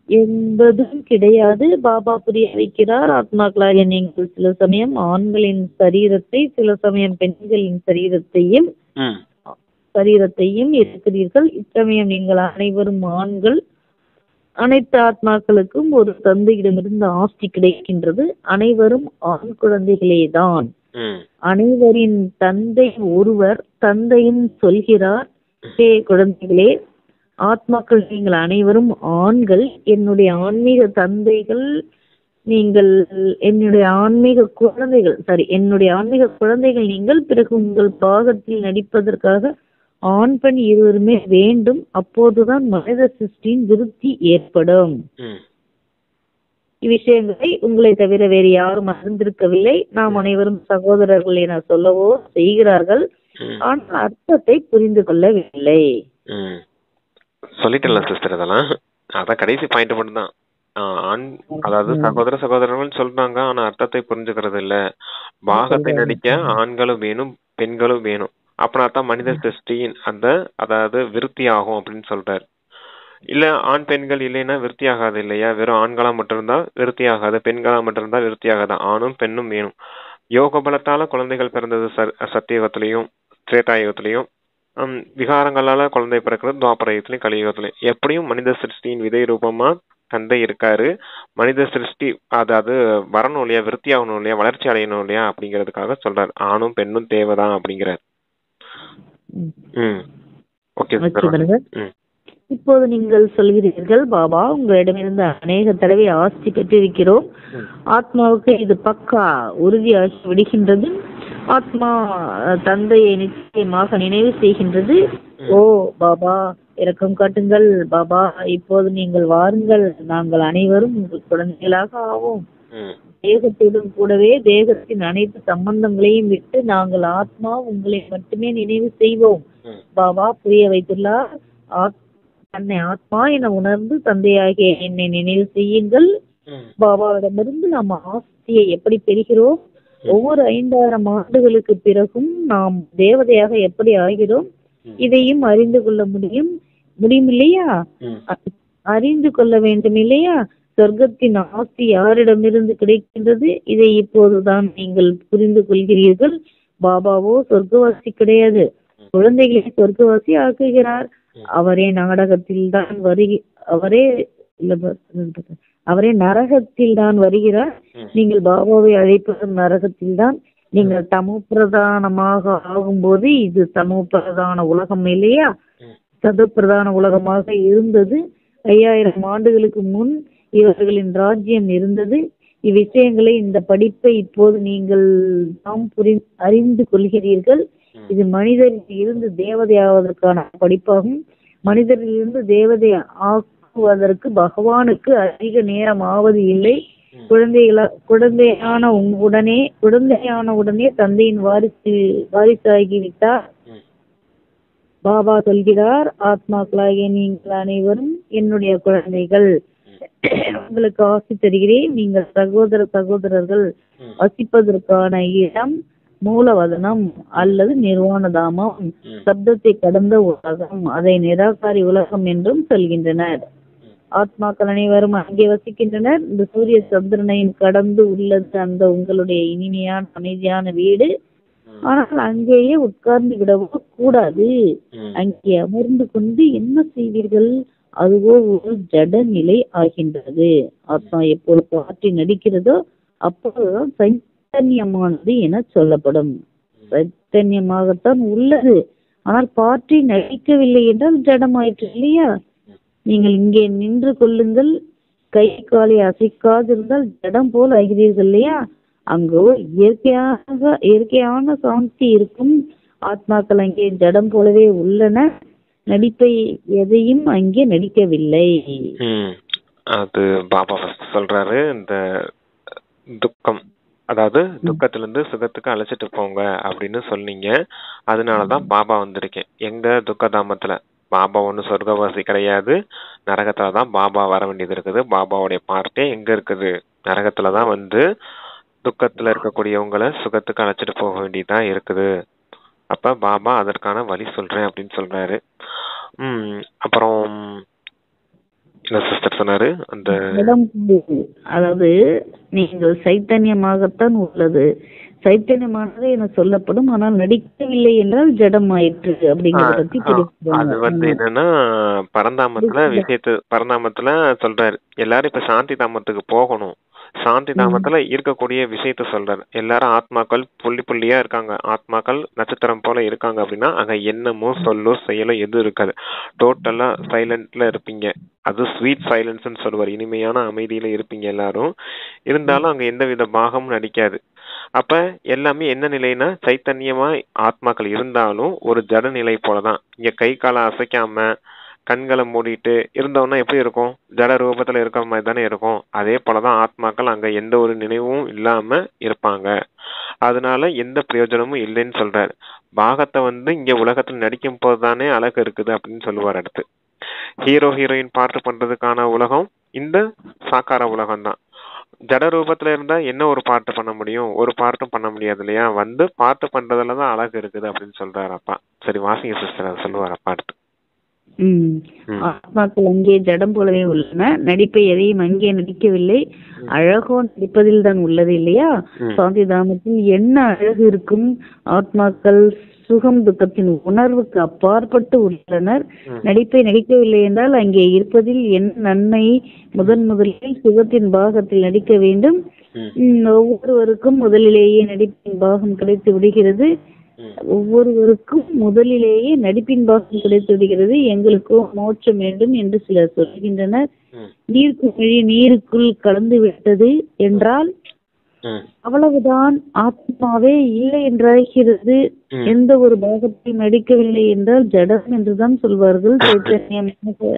என்பதும் கிடையாது. பாபா புரிய வைக்கிறார். ஆத்மாக்களாக நீங்கள் சில சமயம் ஆண்களின் சரீரத்தை, சில சமயம் பெண்களின் சரீரத்தையும் இருக்கிறீர்கள். இச்சமயம் நீங்கள் அனைவரும் ஆண்கள். அனைத்து ஆத்மாக்களுக்கும் ஒரு தந்தையிடமிருந்து ஆஸ்தி கிடைக்கின்றது. அனைவரும் ஆண் குழந்தைகளேதான். அனைவரின் தந்தை ஒருவர். தந்தையும் சொல்கிறார், குழந்தைகளே, ஆத்மாக்கள் நீங்கள் அனைவரும் ஆண்கள், என்னுடைய ஆன்மீக தந்தைகள், நீங்கள் என்னுடைய ஆன்மீக குழந்தைகள் நீங்கள். பிறகு உங்கள் பாகத்தில் நடிப்பதற்காக ஆண் பெண் இருவருமே வேண்டும். அப்போதுதான் மனித சிருஷ்டியின் விருத்தி ஏற்படும். இவ்விஷயங்களை உங்களை தவிர வேறு யாரும் அறிந்திருக்கவில்லை. நாம் அனைவரும் சகோதரர்கள் என சொல்லவோ செய்கிறார்கள், ஆனால் அர்த்தத்தை புரிந்து கொள்ளவில்லை. சொல்லிட்டல சிஸ்டர், அதெல்லாம் அதான் கடைசி பாயிண்ட் மட்டும் தான். அதாவது சகோதரர்கள் சொல்றாங்க, ஆனா அர்த்தத்தை புரிஞ்சுக்கிறது இல்ல. பாகத்தை நடிக்க ஆண்களும் வேணும் பெண்களும் வேணும், அப்படின்னா தான் மனித சிருஷ்டியின் அதாவது விருத்தி ஆகும் அப்படின்னு சொல்றாரு. இல்ல ஆண் பெண்கள் இல்லைன்னா விருத்தி ஆகாது இல்லையா? வெறும் ஆண்களா மட்டும் இருந்தா விருத்தி ஆகாது, பெண்களா மட்டும் இருந்தா விருத்தி ஆகாது. ஆணும் பெண்ணும் வேணும். யோக பலத்தால குழந்தைகள் பிறந்தது சத்தியுகத்திலையும் திரேதாயுகத்திலையும், விகாரங்களால குழந்தை பிறக்கிறது துவாபரயுகத்திலையும் கலியுகத்திலையும். எப்படியும் மனித சிருஷ்டியின் விதை ரூபமா தந்தை இருக்காரு. மனித சிருஷ்டி அதாவது வரணும் இல்லையா, விருத்தி ஆகணும் இல்லையா, வளர்ச்சி அடையணும் இல்லையா, அப்படிங்கறதுக்காக சொல்றாரு ஆணும் பெண்ணும் தேவைதான் அப்படிங்கிறார். இப்போது நீங்கள் சொல்கிறீர்கள், பாபா உங்களிடமிருந்து அநேக தடவை ஆஸ்தி பெற்றிருக்கிறோம். ஆத்மாவுக்கு இது பக்கா உறுதியாகி விடுகின்றது. ஆத்மா தந்தையை நிச்சயமாக நினைவு செய்கின்றது. ஓ பாபா, இரக்கம் காட்டுங்கள் பாபா, இப்போது நீங்கள் வாருங்கள், நாங்கள் அனைவரும் உங்கள் குழந்தைகளாக ஆவோம். தேகத்துடன் கூடவே தேகத்தின் அனைத்து சம்பந்தங்களையும் விட்டு நாங்கள் ஆத்மா உங்களை மட்டுமே நினைவு செய்வோம். பாபா புரிய வைத்துள்ளார். தன்னை ஆத்மா என உணர்ந்து தந்தையாகிய என்னை நினைவு செய்யுங்கள். பாபாவிடமிருந்து நாம் ஆஸ்தியை எப்படி பெறுகிறோம்? ஒவ்வொரு 5000 ஆண்டுகளுக்கு பிறகும் நாம் தேவதையாக எப்படி ஆகிறோம்? இதையும் அறிந்து கொள்ள முடியும் இல்லையா? அறிந்து கொள்ள வேண்டும் இல்லையா? சொர்க்கத்தின் ஆஸ்தி யாரிடமிருந்து கிடைக்கின்றது? இதை இப்போதுதான் நீங்கள் புரிந்து கொள்கிறீர்கள். பாபாவோ சொர்க்கவாசி கிடையாது, குழந்தைகளை சொர்க்கவாசி ஆக்குகிறார். அவரே நரகத்தில் தான் வருகிறார். நீங்கள் பாபாவை அழைப்பதும் நரகத்தில் தான். நீங்கள் தமோ பிரதானமாக ஆகும்போது இது தமோ பிரதான உலகம் இல்லையா? சத பிரதான உலகமாக இருந்தது. 5000 ஆண்டுகளுக்கு முன் இவர்களின் ராஜ்யம் இருந்தது. இவ்விஷயங்களை, இந்த படிப்பை இப்போது நீங்கள் அறிந்து கொள்கிறீர்கள். இது மனிதரில் இருந்து தேவதை ஆவதற்கான படிப்பாகும். மனிதரில் இருந்து தேவதை ஆக்குவதற்கு பகவானுக்கு அதிக நேரம் ஆவது இல்லை. குழந்தையான உடனே தந்தையின் வாரிசாகிவிட்டார். பாபா சொல்கிறார், ஆத்மாக்களாகிய நீங்கள் அனைவரும் என்னுடைய குழந்தைகள். உங்களுக்கு ஆசி தருகிறேன். நீங்கள் சகோதரர்கள். வசிப்பதற்கான இடம் மூலவதனம் அல்லது நிர்வாணதாமம், சப்தத்தை கடந்த உலகம், அதை நிராகாரி உலகம் என்றும் சொல்கின்றனர். ஆத்மாக்கள் அனைவரும் அங்கே வசிக்கின்றனர். இந்த சூரிய சந்திரனையும் கடந்து உள்ளது அந்த உங்களுடைய இனிமையான அமைதியான வீடு. ஆனால் அங்கேயே உட்கார்ந்து விடவோ கூடாது. அங்கே அமர்ந்து கொண்டு என்ன செய்வீர்கள்? அதுவோ ஒரு ஜட நிலை ஆகின்றது. ஆத்மா எப்போது பாற்றி நடிக்கிறதோ அப்போதுதான் சைத்தன்யமானது என சொல்லப்படும். சைத்தன்யமாகத்தான் உள்ளது, ஆனால் பாற்றி நடிக்கவில்லை என்றால் ஜடமாயிற்று இல்லையா? நீங்கள் இங்கே நின்று கொள்ளுங்கள். கை காலை அசைக்காதிருந்தால் ஜடம் போல் ஆகிறீர்கள் இல்லையா? அங்கோ இயற்கையான சாந்தி இருக்கும். ஆத்மாக்கள் அங்கே ஜடம் போலவே உள்ளன. நடிப்பை எதையும் அங்கே நடிக்கவில்லை. அது பாபா சொல்றாரு, இந்த துக்கம், அதாவது துக்கத்திலிருந்து சுகத்துக்கு அழைச்சிட்டு போங்க அப்படின்னு சொன்னீங்க. அதனாலதான் பாபா வந்திருக்கேன். எங்க துக்கதாமத்துல பாபா ஒன்னும் சொர்க்கவாசி கிடையாது, நரகத்துலதான் பாபா வர வேண்டியது இருக்குது. பாபாவுடைய பார்ட்டே எங்க இருக்குது? நரகத்துலதான் வந்து துக்கத்துல இருக்கக்கூடியவங்களை சுகத்துக்கு அழைச்சிட்டு போக வேண்டியதா இருக்குது. அப்ப பாபா அதற்கான வழி சொல்றேன் அப்படின்னு சொல்றாரு. அப்புறம் என்ன சிஸ்டர் சொன்னாரு? அந்த அதாவது நீங்கள் சைத்தன்யமாகத்தான் உள்ளது. சைத்தன்யமானது என சொல்லப்படும், ஆனால் நடிக்கவில்லை என்றால் ஜடம் ஆயிற்று அப்படிங்கறத பத்தி அது என்னன்னா பரந்தாமத்துல சொல்றாரு. எல்லாரும் இப்ப சாந்தி தாமத்துக்கு போகணும். சாந்தி தாமத்துல இருக்கக்கூடிய விஷயத்த சொல்றாரு. எல்லாரும் ஆத்மாக்கள் புள்ளி புள்ளியா இருக்காங்க, ஆத்மாக்கள் நட்சத்திரம் போல இருக்காங்க அப்படின்னா அங்க எண்ணமோ சொல்லோ செயலோ எதுவும் இருக்காது. டோட்டலா சைலண்ட்ல இருப்பீங்க. அது ஸ்வீட் சைலன்ஸ் சொல்லுவார். இனிமையான அமைதியில இருப்பீங்க எல்லாரும். இருந்தாலும் அங்க எந்த வித பாகமும் நடிக்காது. அப்ப எல்லாமே என்ன நிலைனா சைத்தன்யமா ஆத்மாக்கள் இருந்தாலும் ஒரு ஜட நிலை போலதான். இங்க கை காலை அசைக்காம கண்களை மூடிட்டு இருந்தோம்னா எப்படி இருக்கும்? ஜட ரூபத்துல இருக்கிற மாதிரி தானே இருக்கும். அதே போலதான் ஆத்மாக்கள் அங்க எந்த ஒரு நினைவும் இல்லாம இருப்பாங்க. அதனால எந்த பிரயோஜனமும் இல்லைன்னு சொல்றாரு. பாகத்தை இங்க உலகத்துல நடிக்கும் போதுதானே அழகு இருக்குது அப்படின்னு சொல்லுவார். அடுத்து ஹீரோ ஹீரோயின் பாட்டு பண்றதுக்கான உலகம் இந்த சாக்கார உலகம் தான். ஜட ரூபத்துல இருந்தா என்ன ஒரு பாட்டு பண்ண முடியும்? ஒரு பாட்டும் பண்ண முடியாது இல்லையா? பாட்டு பண்றதுலதான் அழகு இருக்குது அப்படின்னு சொல்றாரு அப்பா. சரி, வாசிங்க சிஸ்டர், அதை சொல்லுவார் அப்பா அடுத்து. ஆத்மாக்கள் அங்கே ஜடம் போலவே உள்ளன, நடிப்பை எதையும் அங்கே நடிக்கவில்லை, அழகோ நடிப்பதில் தான் உள்ளது இல்லையா? சாந்தி தாமத்தில் என்ன அழகு இருக்கும்? ஆத்மாக்கள் சுகம் துக்கத்தின் உணர்வுக்கு அப்பாற்பட்டு உள்ளனர். நடிப்பை நடிக்கவில்லை என்றால் அங்கே இருப்பதில் என்ன நன்மை? முதலில் சுகத்தின் பாகத்தில் நடிக்க வேண்டும். ஒவ்வொருவருக்கும் முதலிலேயே நடிப்பின் பாகம் கிடைத்து விடுகிறது. எங்களுக்கோ மோட்சம் வேண்டும் என்று சிலர் சொல்கின்றனர். நீருக்குள் கலந்து விட்டது என்றால் அவ்வளவுதான், ஆத்மாவே இல்லை என்றாகிறது. எந்த ஒரு பாகத்தையும் நடிக்கவில்லை என்றால் ஜடம் என்றுதான் சொல்வார்கள். சைத்தன்யமாக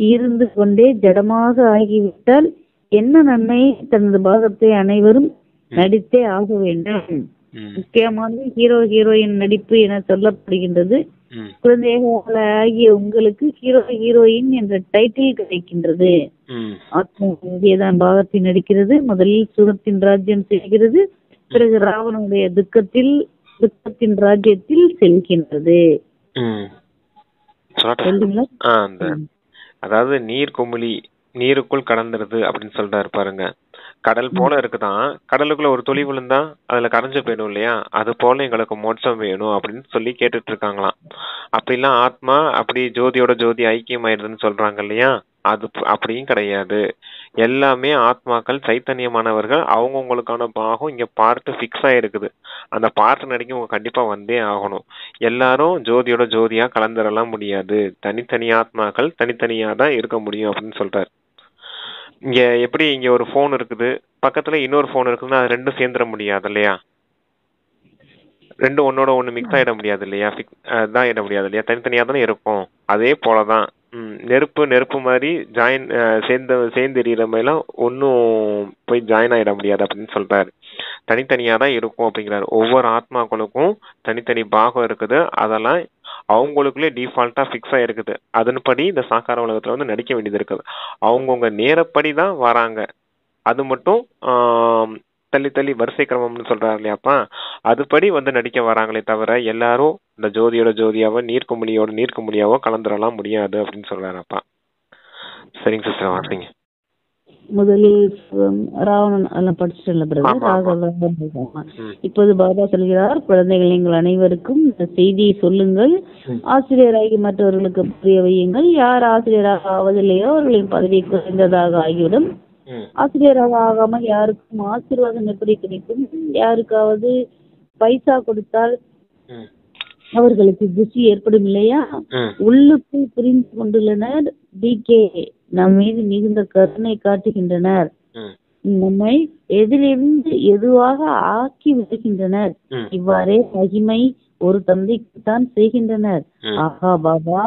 இருந்து கொண்டே ஜடமாக ஆகிவிட்டால் என்ன நன்மை? தனது பாகத்தை அனைவரும் நடித்தே ஆக வேண்டும். முக்கியமானது ஹீரோ ஹீரோயின் நடிப்பு என சொல்லப்படுகின்றது. குழந்தைகள் ஆகிய உங்களுக்கு ஹீரோ ஹீரோயின் என்ற டைட்டில் கிடைக்கின்றது. ஆத்மா இங்கேதான் பாகத்தில் நடிக்கிறது. முதலில் சுகத்தின் ராஜ்யம் செய்கிறது, பிறகு ராவனுடைய துக்கத்தின் ராஜ்யத்தில் செல்கின்றது. அதாவது நீர் குமிழி நீருக்குள் கடந்துருது அப்படின்னு சொல்றாரு பாருங்க. கடல் போல இருக்குதான், கடலுக்குள்ள ஒரு துளி விழுந்தா அதுல கரைஞ்சு போயிடும் இல்லையா? அது போல எங்களுக்கு மோட்சம் வேணும் அப்படின்னு சொல்லி கேட்டுட்டு இருக்காங்களாம். அப்படிலாம் ஆத்மா அப்படி ஜோதியோட ஜோதி ஐக்கியம் ஆயிடுதுன்னு சொல்றாங்க இல்லையா? அது அப்படியும் கிடையாது. எல்லாமே ஆத்மாக்கள் சைத்தன்யமானவர்கள். அவங்கவுங்களுக்கான பாகம் இங்க பார்ட்டு ஃபிக்ஸ் ஆயிருக்குது. அந்த பார்ட்டு நடிக்க கண்டிப்பா வந்தே ஆகணும். எல்லாரும் ஜோதியோட ஜோதியா கலந்துடலாம் முடியாது. தனித்தனி ஆத்மாக்கள் தனித்தனியா தான் இருக்க முடியும் அப்படின்னு சொல்றாரு. இங்க எப்படி இங்க ஒரு போன் இருக்குது, பக்கத்துல இன்னொரு போன் இருக்குதுன்னா அது ரெண்டும் சேர்ந்துட முடியாது இல்லையா? ரெண்டும் ஒன்னோட ஒண்ணு மிக்ஸ் ஆயிட முடியாது இல்லையா? தான் ஆயிட முடியாது இல்லையா? தனித்தனியா தானே இருக்கும். அதே போலதான் நெருப்பு மாதிரி சேர்ந்து எறிகிற மாதிரிலாம் ஒன்னும் போய் ஜாயின் ஆயிட முடியாது அப்படின்னு சொல்றாரு. தனித்தனியா தான் இருக்கும் அப்படிங்கிறாரு. ஒவ்வொரு ஆத்மாக்களுக்கும் தனித்தனி பாகம் இருக்குது. அதெல்லாம் அவங்களுக்குள்ளே டிஃபால்ட்டா ஃபிக்ஸ் ஆயிருக்குது. அதன்படி இந்த சாக்கார உலகத்துல நடிக்க வேண்டியது இருக்குது. அவங்கவுங்க நேரப்படி தான் வராங்க. அது மட்டும் தள்ளி தள்ளி வரிசை கிரமம்னு சொல்றாரு இல்லையாப்பா? அதுபடி நடிக்க வராங்களே தவிர எல்லாரும் இந்த ஜோதியோட ஜோதியாவோ நீர்க்குமிழியாவோ கலந்துடலாம் முடியாது அப்படின்னு சொல்றாருப்பா. சரிங்க சிஸ்டர், வாசிங்க. முதலில் ராவணன் எல்லாம் படிச்சுட்டு பிரதர். இப்போது பாபா சொல்கிறார், குழந்தைகள் நீங்கள் அனைவருக்கும் இந்த செய்தியை சொல்லுங்கள், ஆசிரியராகி மற்றவர்களுக்கு புரிய வையுங்கள். யார் ஆசிரியராக ஆவதில்லையோ அவர்களின் பதவி குறைந்ததாக ஆகிவிடும். ஆசிரியராக ஆகாமல் யாருக்கும் ஆசீர்வாதம் எப்படி கிடைக்கும்? யாருக்காவது பைசா கொடுத்தால் அவர்களுக்கு குஷி ஏற்படும் இல்லையா? உள்ளுக்குள் புரிந்து கொண்டுள்ளனர். டிகே நம் மீது மிகுந்த கருணை காட்டுகின்றனர். நம்மை எதிலிருந்து எதுவாக ஆக்கி விடுகின்றனர். இவ்வாறே மகிமை ஒரு தந்தைக்குத்தான் செய்கின்றனர். ஆஹா பாபா,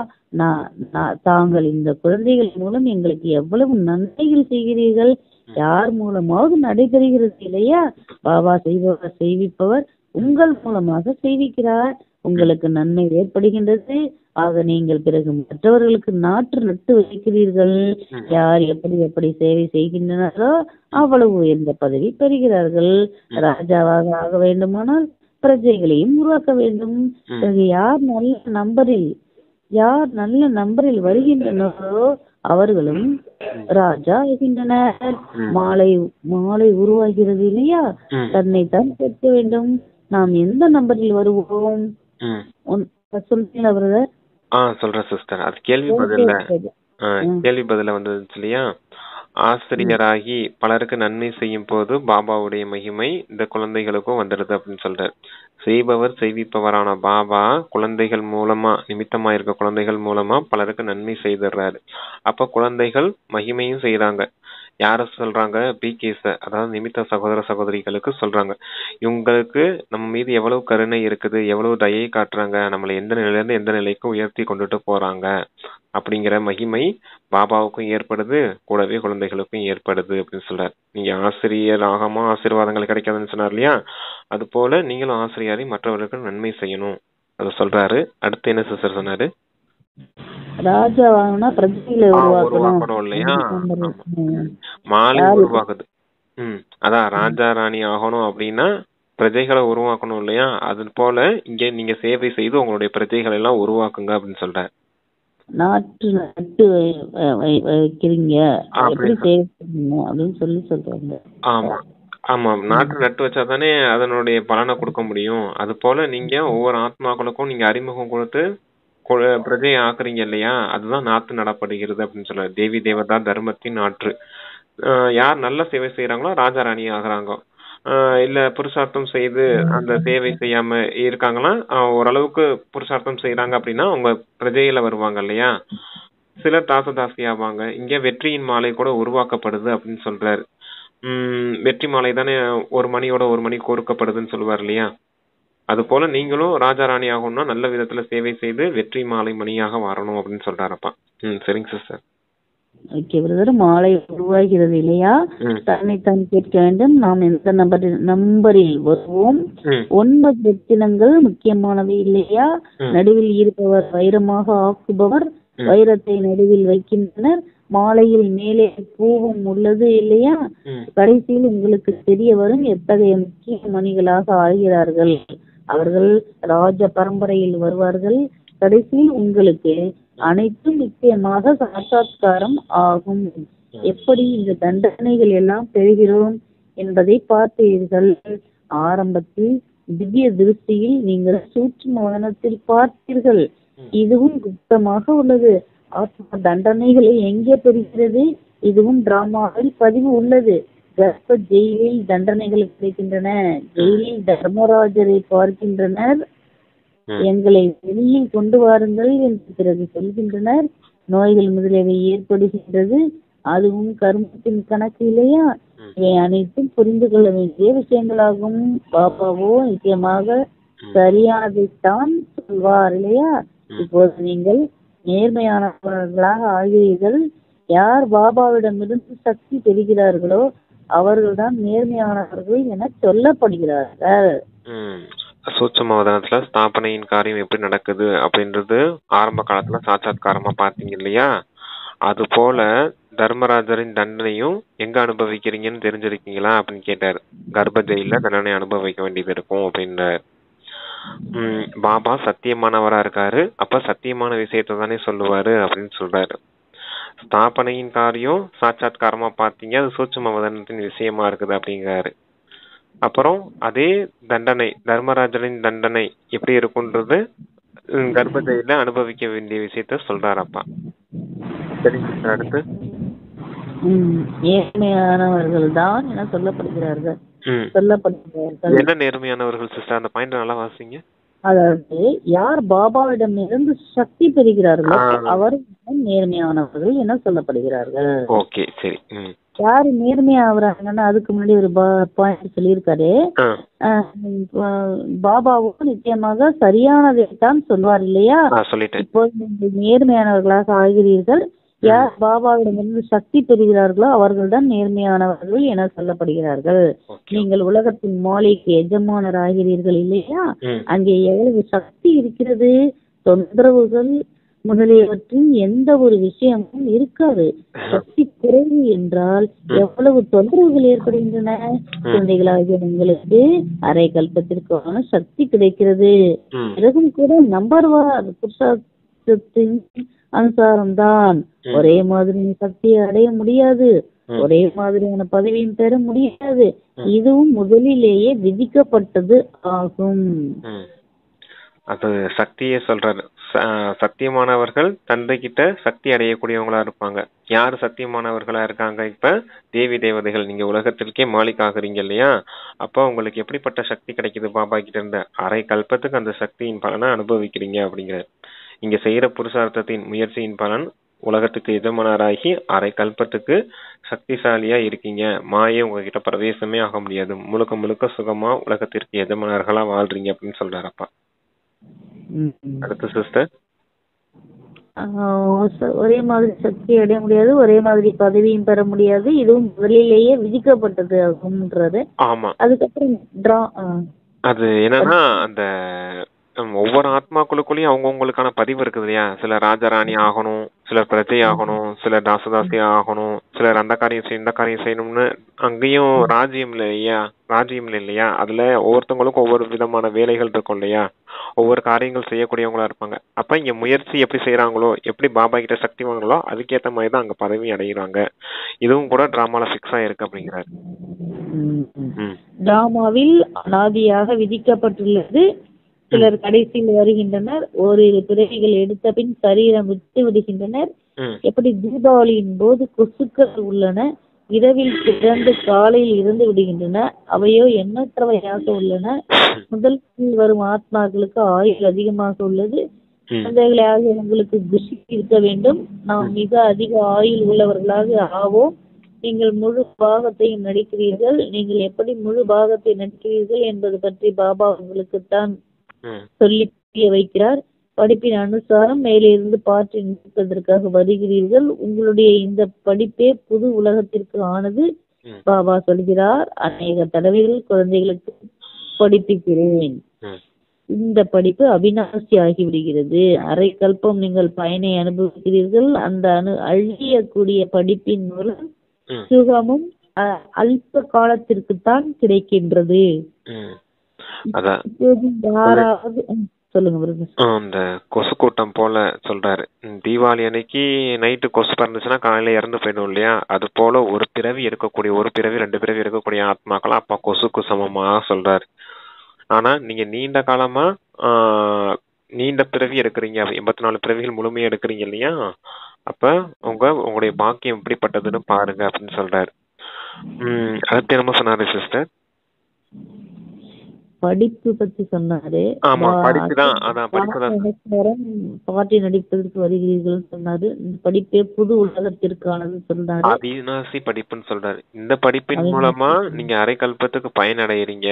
தாங்கள் இந்த குழந்தைகள் மூலம் எங்களுக்கு எவ்வளவு நன்மைகள் செய்கிறீர்கள். யார் மூலமாவது நடைபெறுகிறது இல்லையா? பாபா செய்விப்பவர் உங்கள் மூலமாக செய்விக்கிறார். உங்களுக்கு நன்மை ஏற்படுகின்றது. ஆக நீங்கள் பிறகு மற்றவர்களுக்கு நாற்று நட்டு வைக்கிறீர்கள். யார் எப்படி எப்படி சேவை செய்கின்றனரோ அவ்வளவு உயர்ந்த பதவி பெறுகிறார்கள். ராஜாவாக ஆக வேண்டுமானால் பிரஜைகளையும் உருவாக்க வேண்டும். பிறகு யார் நல்ல நம்பரில் வருகின்றனரோ அவர்களும் ராஜா ஆகின்றனர். மாலை மாலை உருவாகிறது இல்லையா? தன்னைத்தான் கேட்க வேண்டும், நாம் எந்த நம்பரில் வருவோம்? சொல்றீங்களா பிரதர்? சொல்றேன் சிஸ்டர். அது கேள்வி பதில வந்துச்சு இல்லையா? ஆசிரியராகி பலருக்கு நன்மை செய்யும் போது பாபாவுடைய மகிமை இந்த குழந்தைகளுக்கும் வந்துடுது அப்படின்னு சொல்றாரு. செய்பவர் செய்விப்பவரான பாபா குழந்தைகள் மூலமா, நிமித்தமா இருக்க குழந்தைகள் மூலமா பலருக்கு நன்மை செய்துடுறாரு. அப்ப குழந்தைகள் மகிமையும் செய்யறாங்க. யார சொல்றாங்க? பிகேஸ, அதாவது நிமித்த சகோதர சகோதரிகளுக்கு சொல்றாங்க. இவங்களுக்கு நம்ம மீது எவ்வளவு கருணை இருக்குது, எவ்வளவு தயை காட்டுறாங்க, நம்மளை எந்த நிலையில இருந்து எந்த நிலைக்கு உயர்த்தி கொண்டுட்டு போறாங்க அப்படிங்கிற மகிமை பாபாவுக்கும் ஏற்படுது, கூடவே குழந்தைகளுக்கும் ஏற்படுது அப்படின்னு சொல்றாரு. நீங்க ஆசிரியர் ஆகாம ஆசீர்வாதங்கள் கிடைக்காதுன்னு சொன்னார் இல்லையா? அது போல நீங்களும் ஆசிரியரை மற்றவர்களுக்கு நன்மை செய்யணும் அது சொல்றாரு. அடுத்து என்ன சிஸ்டர் சொன்னாரு? ராஜாவானா பிரஜைகளை உருவாக்கணும் இல்லையா? மாலை உருவாக்குது. அதான் ராஜா ராணி ஆகணும் அப்படின்னா பிரஜைகளை உருவாக்கணும் இல்லையா? அது போல இங்க நீங்க சேவை செய்து உங்களுடைய பிரஜைகளை எல்லாம் உருவாக்குங்க அப்படின்னு சொல்ற. நாட்டு நட்டு வைக்கிறீங்க எப்படி செய்யறீங்க அப்படின்னு சொல்லி சொல்றாங்க. ஆமா ஆமா, நாட்டு நட்டு வச்சாதானே அதனுடைய பலனை கொடுக்க முடியும். அது போல நீங்க ஒவ்வொரு ஆத்மாக்களுக்கும் நீங்க அறிமுகம் கொடுத்து பிரஜையை ஆக்குறீங்க இல்லையா? அதுதான் நாத்து நடப்படுகிறது அப்படின்னு சொல்ற. தேவி தேவதா தர்மத்தின் நாற்று. யார் நல்ல சேவை செய்யறாங்களோ ராஜா ராணி ஆகுறாங்க. இல்ல புருஷார்த்தம் செய்து அந்த சேவை செய்யாம இருக்காங்கன்னா, ஓரளவுக்கு புருஷார்த்தம் செய்யறாங்க அப்படின்னா அவங்க பிரஜையில வருவாங்க இல்லையா? சிலர் தாசதாசி ஆவாங்க. இங்க வெற்றியின் மாலை கூட உருவாக்கப்படுது அப்படின்னு சொல்றாரு. வெற்றி மாலை தானே ஒரு மணியோட ஒரு மணி கோர்க்கப்படுதுன்னு சொல்லுவார் இல்லையா? அது போல நீங்களும் ராஜா ராணி ஆகணும்னா நல்ல விதத்துல சேவை செய்து வெற்றி மாலை மணியாக வரணும் அப்படின்னு சொல்றாரப்பா. சரிங்க சிஸ்டர். Okay brother. மாலை உருவாகிறது இல்லையா? தன்னைத்தான் கேட்க வேண்டும், நாம் எந்த நம்பரில் வருவோம்? 9 ரத்தினங்கள் முக்கியமானவை இல்லையா? நடுவில் இருப்பவர் வைரமாக ஆக்குபவர், வைரத்தை நடுவில் வைக்கின்றனர். மாலையில் மேலே பூவும் உள்ளது இல்லையா? கடைசியில் உங்களுக்கு தெரிய வரும் எத்தகைய முக்கிய மணிகளாக ஆகிறார்கள். அவர்கள் ராஜ பரம்பரையில் வருவார்கள். கடைசியில் உங்களுக்கு அனைத்தும் நிச்சயமாக சாட்சாத்காரம் ஆகும். எப்படி இந்த தண்டனைகள் எல்லாம் பெறுகிறோம் என்பதை பார்த்தீர்கள். ஆரம்பத்தில் திவ்ய திருஷ்டியில் நீங்கள் சூட்சும வதனத்தில் பார்த்தீர்கள். இதுவும் குப்தமாக உள்ளது. ஆத்மா தண்டனைகளை எங்கே பெறுகிறது? இதுவும் டிராமாவில் பதிவு உள்ளது. கர்ப்ப ஜெயிலில் தண்டனைகள் கிடைக்கின்றன. ஜெயிலில் தர்மராஜரை பார்க்கின்றனர். எங்களை வெளியில் கொண்டு வாருங்கள் என்று பிறகு சொல்கின்றனர். நோய்கள் முதலியவை ஏற்படுகின்றது. அதுவும் கர்மத்தின் கணக்கு இல்லையா? இவை அனைத்தும் புரிந்து கொள்ள வேண்டிய விஷயங்களாகும். பாபாவோ நிச்சயமாக சரியானதைத்தான் சொல்வார் இல்லையா? இப்போது நீங்கள் நேர்மையானவர்களாக ஆகிறீர்கள். யார் பாபாவிடமிருந்து சக்தி பெறுகிறார்களோ அவர்கள்தான் நேர்மையானவர்கள் என சொல்லப்படுகிறார்கள். சூட்சும வதனத்துல ஸ்தாபனையின் காரியம் எப்படி நடக்குது அப்படின்றது ஆரம்ப காலத்துல சாட்சாத்காரமா பாத்தீங்க இல்லையா? அது போல தர்மராஜரின் தண்டனையும் எங்க அனுபவிக்கிறீங்கன்னு தெரிஞ்சிருக்கீங்களா அப்படின்னு கேட்டாரு. கர்ப்ப ஜெயில தண்டனை அனுபவிக்க வேண்டியது இருக்கும் அப்படின்றாரு. பாபா சத்தியமானவரா இருக்காரு. அப்ப சத்தியமான விஷயத்த தானே சொல்லுவாரு அப்படின்னு சொல்றாரு. ஸ்தாபனையின் காரியம் சாட்சாத்காரமா பாத்தீங்க, அது சூட்சும வதனத்தின் விஷயமா இருக்குது அப்படிங்கிறாரு. அப்புறம் அதே தண்டனை, தர்மராஜரின் தண்டனை எப்படி இருக்குன்றது கர்ப்பஜையில அனுபவிக்க வேண்டிய விஷயத்த சொல்றாரப்பா. சரிங்க. அடுத்து நேர்மையானவர்கள் தான் என சொல்லப்படுகிறார்கள். என்ன நேர்மையானவர்கள் சிஸ்டர்? அந்த பாயிண்ட் நல்லா வாசிங்க. அதாவது யார் பாபாவிடம் இருந்து சக்தி பெறுகிறார்களோ அவர்கள் நேர்மையானவர்கள் என சொல்லப்படுகிறார்கள். ஓகே, சரி. யாரு நேர்மையாகிறாங்கன்னா அதுக்கு முன்னாடி ஒரு பாயிண்ட் சொல்லியிருக்காரு. பாபாவும் நிச்சயமாக சரியானதைத்தான் சொல்வார் இல்லையா? இப்போது நீங்கள் நேர்மையானவர்களாக ஆகிறீர்கள். யார் பாபாவிடமிருந்து சக்தி பெறுகிறார்களோ அவர்கள்தான் நேர்மையானவர்கள் என சொல்லப்படுகிறார்கள். நீங்கள் உலகத்தின் மாலைக்கு எஜமானர் ஆகிறீர்கள் இல்லையா? அங்கே எவ்வளவு சக்தி இருக்கிறது. தொந்தரவுகள் முதலியவற்றில் எந்த ஒரு விஷயமும் இருக்காது. சக்தி குறைவு என்றால் எவ்வளவு தொந்தரவுகள் ஏற்படுகின்றன. குழந்தைகளாகிய உங்களுக்கு அரை கல்பத்திற்கான சக்தி கிடைக்கிறது. பிறகும் கூட நம்பர் புருஷார்த்தத்தின் அனுசாரம்தான். ஒரே மாதிரி சக்தியை அடைய முடியாது, ஒரே மாதிரியான பதவியும் பெற முடியாது. இதுவும் முதலிலேயே விதிக்கப்பட்டது ஆகும். அது சக்தியே சொல்றாரு. சத்தியமானவர்கள் தந்தை கிட்ட சக்தி அடையக்கூடியவங்களா இருப்பாங்க. யாரு சத்தியமானவர்களா இருக்காங்க? இப்ப தேவி தேவதைகள். நீங்க உலகத்திற்கே மாலிக் ஆகுறீங்க இல்லையா? அப்ப உங்களுக்கு எப்படிப்பட்ட சக்தி கிடைக்குது பாபா கிட்ட இருந்து? அரை கல்பத்துக்கு அந்த சக்தியின் பலனை அனுபவிக்கிறீங்க அப்படிங்கிற. இங்க செய்யற புருஷார்த்தத்தின் முயற்சியின் பலன் உலகத்துக்கு எஜமானராகி அரை கல்பத்துக்கு சக்திசாலியா இருக்கீங்க. மாயே உங்ககிட்ட பிரவேசமே ஆக முடியாது. முழுக்க முழுக்க சுகமா உலகத்திற்கு எஜமானர்களா வாழ்றீங்க அப்படின்னு சொல்றாரப்பா. அடுத்த சிஸ்டர், ஒரே மாதிரி சக்தி அடைய முடியாது, ஒரே மாதிரி பதவியும் பெற முடியாது. இதுவும் முதலிலேயே விதிக்கப்பட்டது ஆகும்ன்றது. ஆமா. அதுக்கப்புறம் அது என்னன்னா, அந்த ஒவ்வொரு ஆத்மாக்களுக்குள்ளயும் அவங்கவுங்களுக்கான பதிவு இருக்குது இல்லையா? சிலர் ராஜாராணி ஆகணும், சிலர் பிரஜை ஆகணும், சிலர் தாசதாசி ஆகணும், சிலர் அந்த காரியம் செய்ய இந்த காரியம் செய்யணும்னு. அங்கேயும் ராஜ்யம் இல்லையா? அதுல ஒவ்வொருத்தவங்களுக்கும் ஒவ்வொரு விதமான வேலைகள் இருக்கும் இல்லையா? ஒவ்வொரு காரியங்கள் செய்யக்கூடியவங்களா இருப்பாங்க. அப்ப இங்க முயற்சி எப்படி செய்யறாங்களோ, எப்படி பாபா கிட்ட சக்தி வாங்கலோ அதுக்கேற்ற மாதிரி தான் அங்க பதவி அடைகிறாங்க. இதுவும் கூட டிராமால பிக்ஸ் ஆயிருக்கு அப்படிங்கிறாரு. டிராமாவில் அனாதியாக விதிக்கப்பட்டுள்ளது. சிலர் கடைசியில் வருகின்றனர், ஓரிரு பிறவிகள் எடுத்த பின் சரீரம் விட்டு விடுகின்றனர். எப்படி தீபாவளியின் போது கொசுக்கள் உள்ளன, இரவில் பிறந்து காலையில் இருந்து விடுகின்றன. அவையோ எண்ணற்றவையாக உள்ளன. முதல் வரும் ஆத்மாக்களுக்கு ஆயுள் அதிகமாக உள்ளது. குழந்தைகளாக உங்களுக்கு குஷி இருக்க வேண்டும். நாம் மிக அதிக ஆயுள் உள்ளவர்களாக ஆவோம். நீங்கள் முழு பாகத்தையும் நடிக்கிறீர்கள். நீங்கள் எப்படி முழு பாகத்தை நடிக்கிறீர்கள் என்பது பற்றி பாபா உங்களுக்குத்தான் சொல்லி புரிய வைக்கிறார். படிப்பின் அனுசாரம் மேலே இருந்து பாற்றி நிற்பதற்காக வருகிறீர்கள். உங்களுடைய இந்த படிப்பே புது உலகத்திற்கு ஆனது. பாபா சொல்கிறார், அநேக தடவைகள் குழந்தைகளுக்கு படிப்பிக்கிறேன். இந்த படிப்பு அவிநாசி ஆகிவிடுகிறது. அரை கல்பம் நீங்கள் பயனை அனுபவிக்கிறீர்கள். அந்த அழியக்கூடிய படிப்பின் மூலம் சுகமும் அல்ப காலத்திற்குத்தான் கிடைக்கின்றது. அந்த கொசு கூட்டம் போல சொல்றாரு. தீபாவளி அன்னைக்கு நைட்டு கொசு பறந்துச்சுன்னா காலையில இறந்து போயிடும் இல்லையா? அது போல ஒரு பிறவி இருக்கக்கூடிய, ஒரு பிறவி 2 பிறவி இருக்கக்கூடிய ஆத்மாக்கள் அப்பா கொசுக்கு சமமா சொல்றாரு. ஆனா நீங்க நீண்ட காலமா நீண்ட பிறவி எடுக்கிறீங்க, 84 பிறவிகள் முழுமையா எடுக்கிறீங்க இல்லையா? அப்ப உங்களுடைய பாக்கியம் எப்படிப்பட்டதுன்னு பாருங்க அப்படின்னு சொல்றாரு. அடுத்து என்ன சொன்னாரு சிஸ்டர்? படிப்பு பத்தி சொன்னாரு. ஆமா, படிப்புதான். அதான் படிப்புதான். பாட்டி நடிப்பதற்கு வருகிறீர்கள் சொன்னாரு. இந்த படிப்பே புது உலகத்திற்கானது சொன்னாரு. அவிநாசி படிப்புன்னு சொல்றாரு. இந்த படிப்பின் மூலமா நீங்க அரை கல்பத்துக்கு பயனடைகிறீங்க.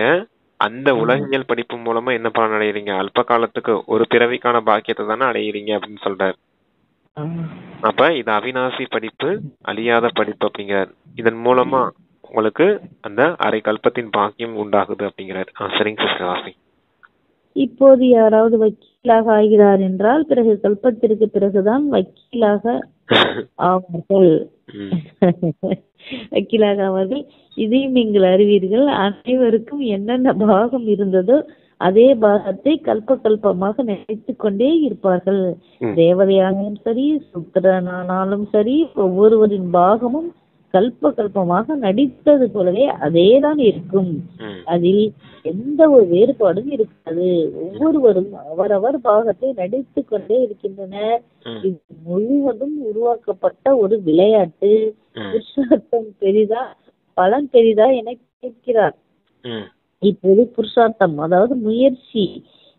அந்த உலகியல் படிப்பு மூலமா என்ன பலன் அடைகிறீங்க? அல்ப காலத்துக்கு ஒரு பிறவிக்கான பாக்கியத்தை தானே அடைகிறீங்க அப்படின்னு சொல்றாரு. அப்ப இது அவிநாசி படிப்பு, அழியாத படிப்பு அப்படிங்கிறார். இதன் மூலமா உங்களுக்கு அந்த அரை கல்பத்தின் பாக்கியம் உண்டாகுது அப்படிங்கிறார். சரிங்க சிஸ்டர், வாசி. இப்போது யாராவது வக்கீலாக ஆகிறார் என்றால் பிறகு கல்பத்திற்கு பிறகுதான் வக்கீலாக ஆவார்கள். வக்கீலாக ஆவார்கள். இதையும் நீங்கள் அறிவீர்கள். அனைவருக்கும் என்னென்ன பாகம் இருந்ததோ அதே பாகத்தை கல்ப கல்பமாக நினைத்து கொண்டே இருப்பார்கள். தேவதையானாலும் சரி, சுத்திரனானாலும் சரி, ஒவ்வொருவரின் பாகமும் கல்ப கல்பமாக நடித்தது போலவே அதேதான் இருக்கும். அதில் எந்த ஒரு வேறுபாடும் இருக்காது. ஒவ்வொருவரும் அவரவர் பாகத்தை நடித்து கொண்டே இருக்கின்றனர். இது முழுவதும் உருவாக்கப்பட்ட ஒரு விளையாட்டு. புருஷார்த்தம் பெரிதா, பலன் பெரிதா என கேட்கிறார். இப்போது புருஷார்த்தம், அதாவது முயற்சி